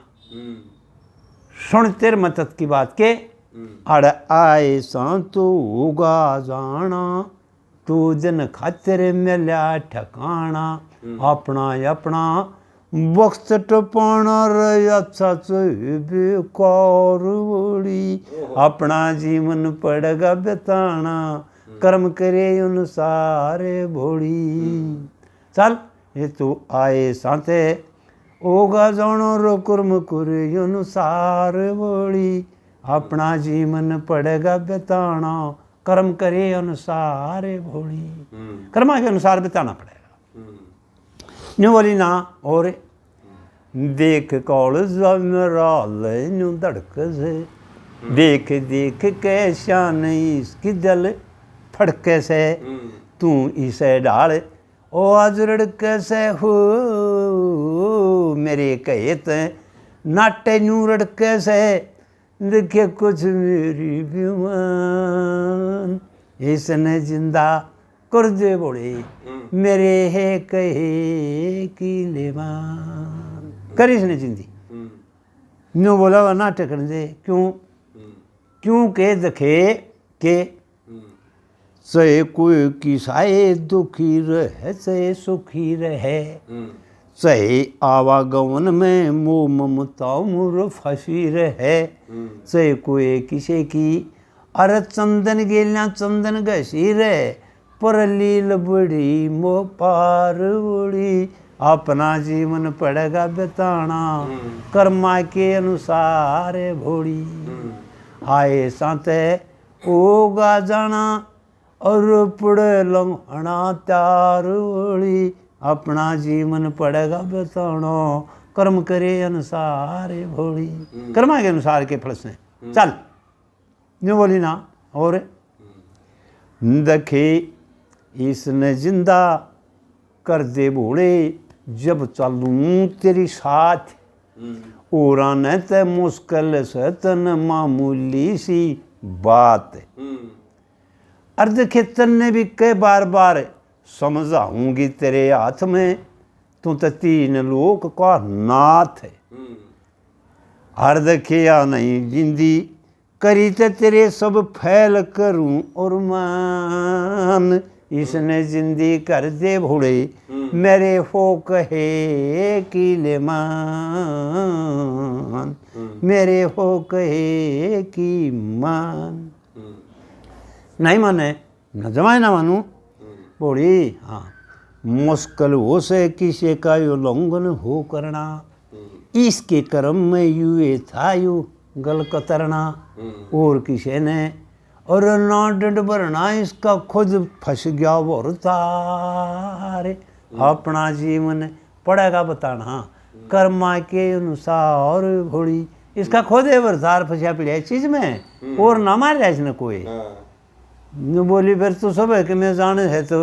सुन तेर मतत की बात के अड़ आए तो होगा जाना तू जन खातिर मिला ठिकाना अपना अपना वक्त टपाना रे अच्छा बेकार बड़ी अपना जीवन पड़ेगा बिताना कर्म करे अनुसार भोड़ी चल ये तू आए साथे होगा जानो रो कर्म करे अनुसार बोली अपना जीवन पड़ेगा बिताना कर्म करे अनुसार भोली कर्मा के अनुसार बिताना पड़ेगा न्यू बोली ना और देख कौल न्यू धड़क से देख देख कैसा नहीं इसकी दिल फड़के से तू इसे डाल ओ आज रड़के से हो मेरे कहे तो नाटे नू रड़के से देखे कुछ मेरी बीमान इसने जिंदा कर दे बोले मेरे है कहे की लेमान कर इसने जिंदी न्यू बोला वह नाटक कर दे क्यों क्यों के देखे के चाहे कोई किसाए दुखी रहे चाहे सुखी रहे चाहे आवागमन में मोह ममता मुर फंसी रहे चाहे कोई किसी की अरे चंदन गेलियाँ चंदन घसी रहे पर लील बड़ी मोह पार बड़ी अपना जीवन पड़ेगा बिताना कर्मा के अनुसार भोड़ी आए साथे होगा जाना और पड़े लम्हना त्यार बड़ी अपना जीवन पड़ेगा बिताना कर्म करे अनुसार भोड़ी कर्मा के अनुसार के फल से चल न्यू बोली ना और देखे इसने जिंदा कर दे भोले जब चलूं तेरी साथ और आने ते मुश्किल से तन मामूली सी बात है। अर्ध खेतन ने भी कई बार बार समझाऊंगी तेरे हाथ में, तू तो 3 लोक का नाथ है। अर्ध किया नहीं जिंदी करी ते तेरे सब फैल करूं और मान, इसने जिंदी कर दे भोड़े मेरे हो कहे की मान, मेरे हो कहे की मान। नहीं माने न जमाए ना मानू बोली। हाँ, मुश्किल हो से किसी का उल्लंघन हो करना, इसके कर्म में युए था यू गल कतरना, और किसी ने और ना डंड भरना इसका खुद फंस गया वो तारे। अपना जीवन पड़ेगा बताना कर्मा के अनुसार घोड़ी, इसका खुद है वर्तार फंसा पड़ा चीज में, और ना मार रहा इसने कोई। बोली फिर तो सब है कि मैं जाने है तो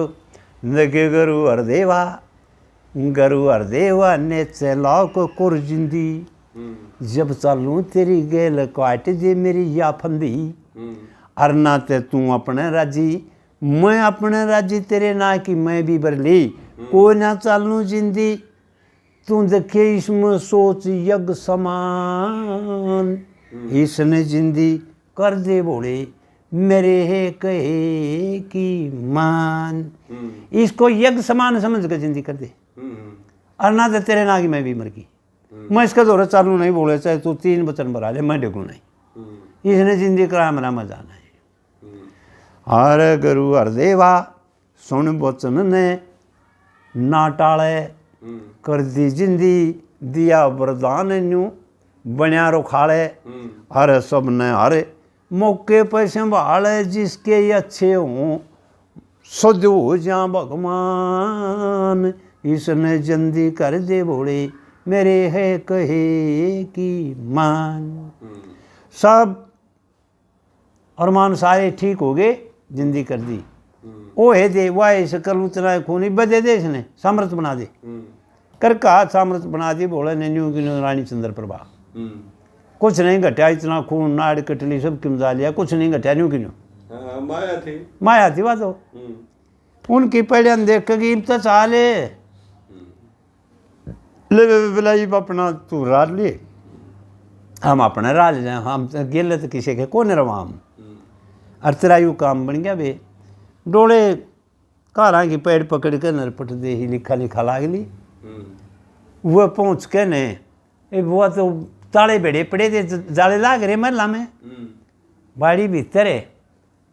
लगे गुरु हरदेवा, गुरु हरदेवा ने चला को कुर जिंदी, जब चालू तेरी गेल काट दे मेरी या फंदी, अरना ते तू अपने राजी मैं अपने राजी, तेरे ना की मैं भी बरली, कोई ना चालू जिंदी तू देखे इसमें सोच यज्ञ समान, इसने जिंदी कर दे बोले मेरे है कहे की मान। इसको यज्ञ समान समझ कर जिंदगी कर दे, अरना ते तेरे ना की मैं भी मर गई, मैं इसका दौरा चालू नहीं बोले चाहे तू 3 वचन बरा ले मैं देखू नहीं, इसने जिंदगी करा मेरा मजा नहीं। हर गुरु हरदेवा सुन वचन ने ना टाले, कर दी जिंदी दिया वरदान न्यू बनिया रुखाले, हर सब ने हर मौके पर संभाले, जिसके ये अच्छे हों शुद्ध हो जा भगवान, इसने जल्दी कर दे बोले मेरे है कहे की मान। सब अरमान सारे ठीक हो गए, जिंदगी कर दी। ओ है दे वाह इस कर उतना खूनी बदे दे, इसने सामर्थ बना दे, कर का सामर्थ बना दी। बोले नैन्यू की रानी चंद्र प्रभा, कुछ नहीं घटा, इतना खून नाड़ कटली सब क्यों जा लिया, कुछ नहीं घटा न्यू क्यों, माया थी वह तो। उनकी पहले देख के तो चाले ले बिलाई अपना तू राज लिए, हम अपना राज जाए, हम गेले तो किसी के कौन रवा हम, अर्थरायु काम बन गया बे। डोले कारा की पेड़ पकड़ के नरपट दे ही लिखा लिखा लागली, वह पहुँच के ने वो तो ताले बेड़े पड़े थे, जाले लाग रहे महला में, बाड़ी भीतर है।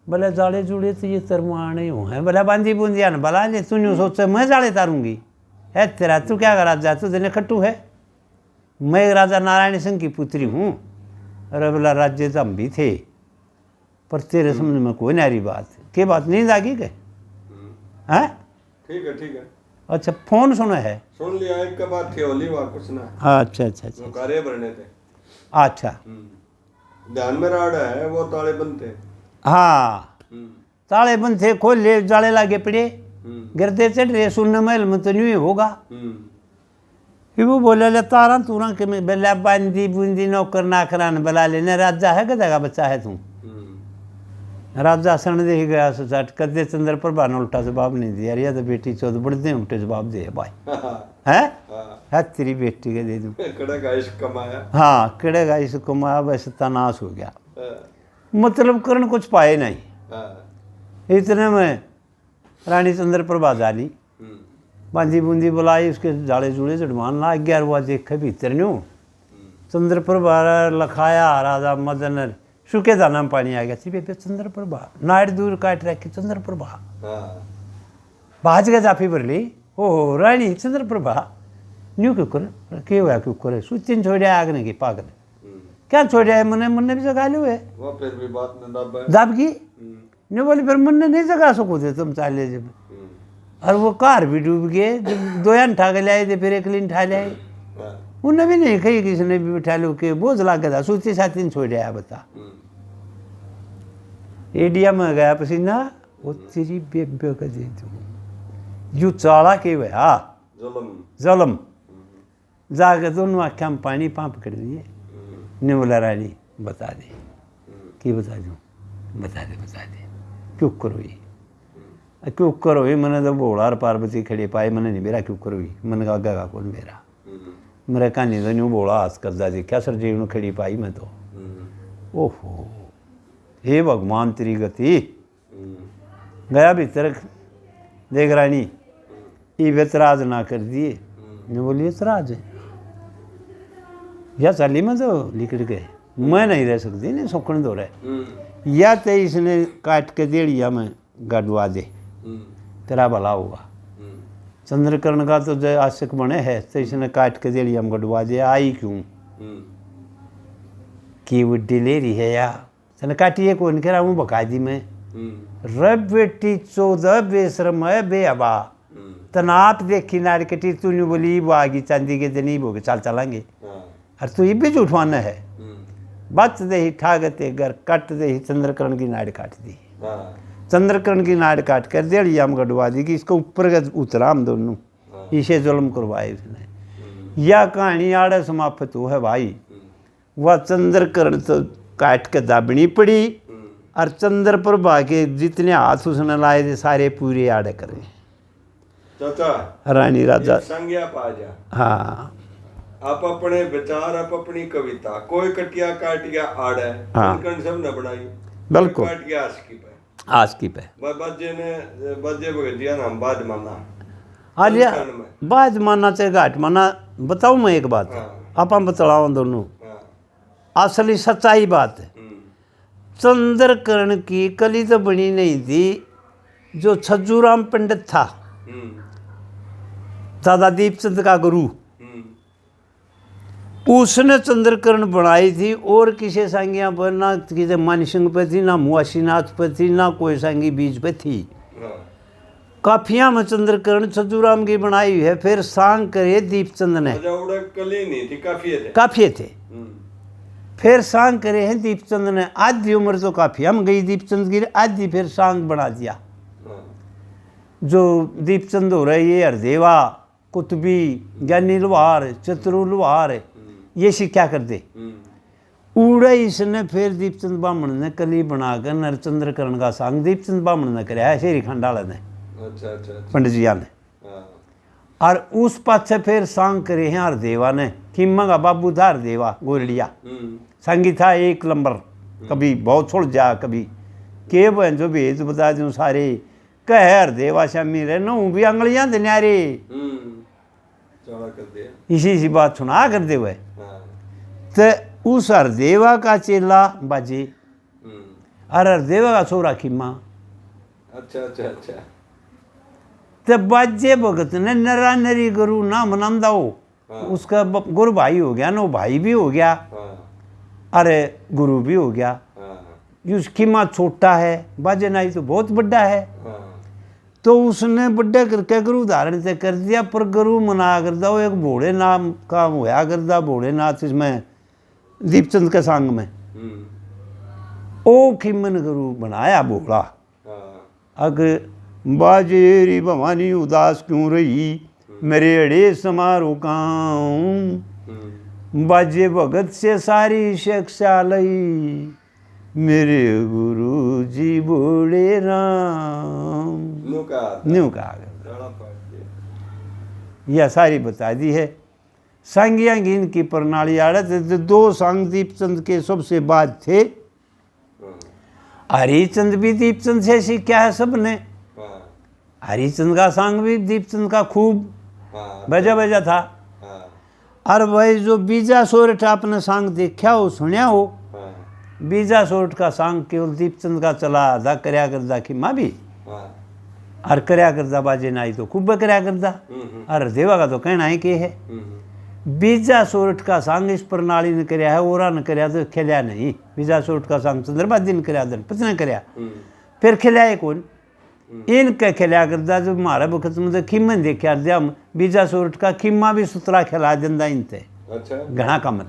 बोले जाले जुड़े तो ये तरमाने हो हैं, बोला बांधी बूंदिया न बला ले, तू यूँ सोच मैं जाले तारूंगी है तेरा, तू क्या कर राजा, तू तेने खट्टू है, मैं राजा नारायण सिंह की पुत्री हूँ। अरे बोला राज्य तो हम भी थे, पर तेरे समझ में कोई नारी बात के बात नहीं जागी के हैं। ठीक है अच्छा फोन सुना है, सुन लिया, एक का बात थी होली वहाँ कुछ ना। अच्छा अच्छा अच्छा कार्य भरने थे। अच्छा ध्यान में राड़ है वो ताले बंद थे। हाँ ताले बंद थे, खोल ले जाले लागे पड़े, गिरते चढ़ रहे सुनने महल में तो नहीं होगा। फिर वो बोले ले तारा तूरा के मैं बेला बांदी बूंदी नौकर नाकरान बला लेने, राजा है गधा का बच्चा है तू। राजा सण दे गया सच कदे चंद्र प्रभा ने उल्टा जवाब नहीं दिया, या तो बेटी चौथ बढ़ते उल्टे जवाब दे भाई है तेरी बेटी के दे दूं, कमाया। हाँ कड़े का इस कमाया, बस तनाश हो गया, मतलब करण कुछ पाए नहीं। इतने में रानी चंद्र प्रभा जाली, बांधी बूंदी बुलाई, उसके जाले जुड़े चढ़वान ला 11वां देखे भीतर न्यू चंद्र प्रभा लखाया, राजा मदन सूखे दाना में पानी आ गया, बेबे चंद्र प्रभा नाड़ दूर काट रखी चंद्र प्रभा, भाज गया जाफी भरली, ओ रानी चंद्र प्रभा न्यू क्यों कर के हुआ क्यों करे, सुचिन छोड़ा आगने की पागल क्या छोड़ा है, मन ने भी जगा लो है, वो फिर भी बात न दाब की नहीं बोली, फिर मन ने नहीं जगा सको थे तुम चाले जब, और वो कार भी डूब गए, जब 2 जन ठा के लाए थे, फिर 1 लीन ठा लाए, उन्हें भी नहीं कही किसी ने भी बिठा लो के बोझ ला गया था, सूची साथी छोड़ा बता। एडिया में गया पसीना, वो तेरी बेबे का दे दूँ, यू चाला के भया जलम जाकर दोनों आख्या में पानी पाँप कर दिए। ने बोला रानी बता दे कि बता दूँ, बता दे क्यों करो ये क्यों करो ये। मैंने तो भोला और पार्वती खड़े पाए, मैंने नहीं मेरा क्यों करो ये। मैंने कहा गगा कौन मेरा, मेरा कहानी तो न्यू भोला हाथ करता देखा सर जीव ने खड़ी पाई मैं तो। ओहो हे भगवान तेरी गति। गया भीतर देख रानी ये बेतराज ना कर दिए। ने बोली एतराज है या चाली में तो लिकड़ गए, मैं नहीं रह सकती नहीं सोकन दो रहे या तो इसने काट के देड़िया में गड़वा दे तेरा भला होगा। चंद्रकर्ण का तो जो आशिक बने है तो इसने काट के देड़िया में गड़वा दे। आई क्यों कि वो डिलेरी है या चल काटिए कौन कह रहा हूँ बका दी मैं। रब बेटी 14 बेशरम है बेअबा तनाप देखी नारकटी तूने बोली बागी चांदी के दिन ही बोगे चाल चलांगे और तू ये भी झूठवाना है। बच दे ही ठागते घर कट दे ही चंद्रकर्ण की नाड़ काट दी। चंद्रकर्ण की नाड़ काट कर देड़िया में गड़वा दी कि इसको ऊपर का उतरा हम दोनों इसे जुल्म करवाए उसने। यह कहानी आड़े समाप्त हो है भाई। वह चंद्रकर्ण तो काट के दाबनी पड़ी और चंद्र प्रभा के जितने हाथ उसने लाए थे सारे पूरे आड़े करे। रानी राजा संज्ञा पा जा। हाँ आप अपने विचार आप अपनी कविता कोई कटिया काटिया आड़े कण सब न बनाई बिल्कुल काटिया आस्की पे आस्की पे बच्चे ने बच्चे भगतिया नाम बाद माना आज बाद माना चाहे घाट माना। बताऊँ मैं एक बात आप बतलाओ दोनों असली सच्चाई बात है। चंद्रकर्ण की कली तो बनी नहीं थी। जो छज्जूराम पंडित था दादा दीपचंद का गुरु उसने चंद्रकर्ण बनाई थी और किसी सांगिया पर ना किसी मानसिंह पे थी ना मुआशीनाथ पे थी ना कोई सांगी बीज पे थी। काफिया में चंद्रकर्ण छज्जूराम की बनाई है। फिर सांग करे दीपचंद ने कली नहीं थी काफिये थे। फिर सांग करे हैं दीपचंद ने। आधी उम्र तो काफिया में गई दीपचंद की आधी फिर सांग बना दिया। जो दीपचंद हो रहे ये हरदेवा कुतुबी ज्ञानी लुहार चतुरु लुहार ये शिक्षा कर दे उड़े। इसने फिर दीपचंद ब्राह्मण ने कली बनाकर नरचंद्रकर्ण का सांग दीपचंद ब्राह्मण ने कराया शेरी खंडाला ने पंडित जिया ने। और उस पाछे फिर सांग करे हैं हरदेवा ने। खीमा का बाबू था हरदेवा गोरड़िया सांगी था एक नंबर। कभी बहुत छोड़ जा कभी के बहन जो भेज बता दूँ सारे कह हरदेवा शामी रे नू भी अंगलियां दनियारे इसी बात सुना कर दे हुए। तो उस हरदेवा का चेला बाजी और हरदेवा का छोरा खीमा। अच्छा तो बाजे भगत ने नरा नरी गुरु ना मनांदा हो। उसका गुरु भाई हो गया ना, भाई भी हो गया अरे गुरु भी हो गया। उस खीमा छोटा है बाजे नाई तो बहुत बड़ा है। तो उसने बड्डे करके गुरु धारण से कर दिया। पर गुरु मना करता वो एक भोले नाम का होया करता भोलेनाथ इसमें दीपचंद के सांग में ओ खिमन गुरु बनाया भोला। अग बाजेरी भवानी उदास क्यों रही मेरे अड़े समारोह गाँव। बाजे भगत से सारी शिक्षा लई मेरे गुरु जी बोले राम। न्यू कहा यह सारी बता दी है। सांगिया गिन की प्रणाली आड़े थे। दो सांग दीपचंद के सबसे बाद थे। हरिचंद भी दीपचंद से सीखा है सबने। हरिचंद का सांग भी दीपचंद का खूब बजा था। और भाई जो बीजा सोरठ आपने सांग देखा हो सुनिया हो बीजा सोरठ का सांग केवल दीपचंद का चला आधा करया करदा कि माँ भी और करया करदा बाजे नाई तो खूब करया करदा। और देवा का तो कहना है कि है बीजा सोरठ का सांग इस प्रणाली ने करया है और न करया तो खिलाया नहीं। बीजा सोरठ का सांग चंद्रबादी ने करया दिन पता करया फिर खिलाए कौन इनके खिलाया करदा। जो हमारे वक्त में तो खीमन देखा दिया बीजा सोरठ का खीमा भी सुतरा खिला देंदा इनते घना कमर।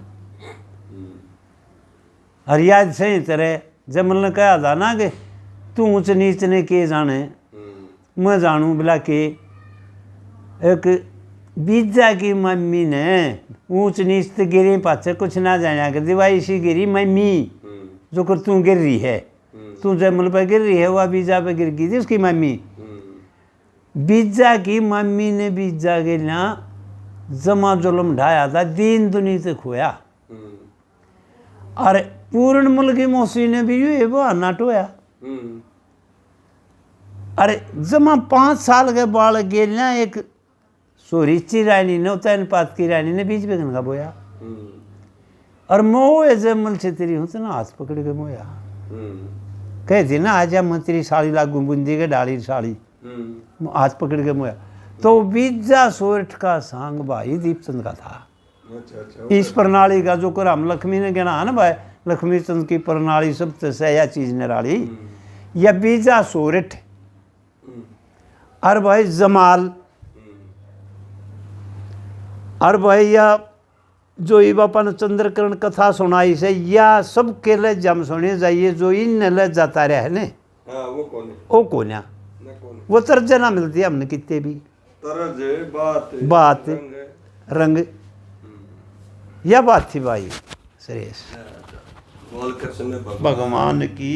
और याद सही तरह जमल ने कहा था ना कि तू ऊँच नीच ने के जाने मैं जानूँ बोला कि एक बीजा की मम्मी ने ऊंच नीच तो गिरी पाछे कुछ ना जाना कर दी भाई इसी गिरी मम्मी जो कर तू गिर रही है तू जमल पे गिर रही है वह बीजा पे गिर गई थी उसकी मम्मी बीजा की मम्मी ने बीजा के ना जमा जुलम ढाया था दीन दुनी से खोया और पूर्ण मुल्क की मौसी ने भी ये बहाना टोया अरे जमा 5 साल के बाल गेल ना एक सोरीची रानी ने उतैन पात की रानी ने बीच बेगन का बोया और मोह जमल छतरी हूँ तो ना हाथ पकड़ के मोया कहती ना आजा मंत्री साड़ी लागू बूंदी के डाली साड़ी हाथ पकड़ के मोया तो बीजा सोरठ का सांग भाई दीपचंद का था इस प्रणाली का जो कर हम लक्ष्मी ने कहना है ना भाई लक्ष्मी चंद की प्रणाली सबसे सया चीज निराली या बीजा सोरठ और भाई जमाल और भाई या जो ये बापा ने चंद्रकरण कथा सुनाई से या सब के लिए जम सुने जाइए जो इन ले जाता रहे ने वो कौन वो तर्जना मिलती है हमने कितने भी तरज बात रंग यह बात थी भाई श्रेष्ठ भगवान की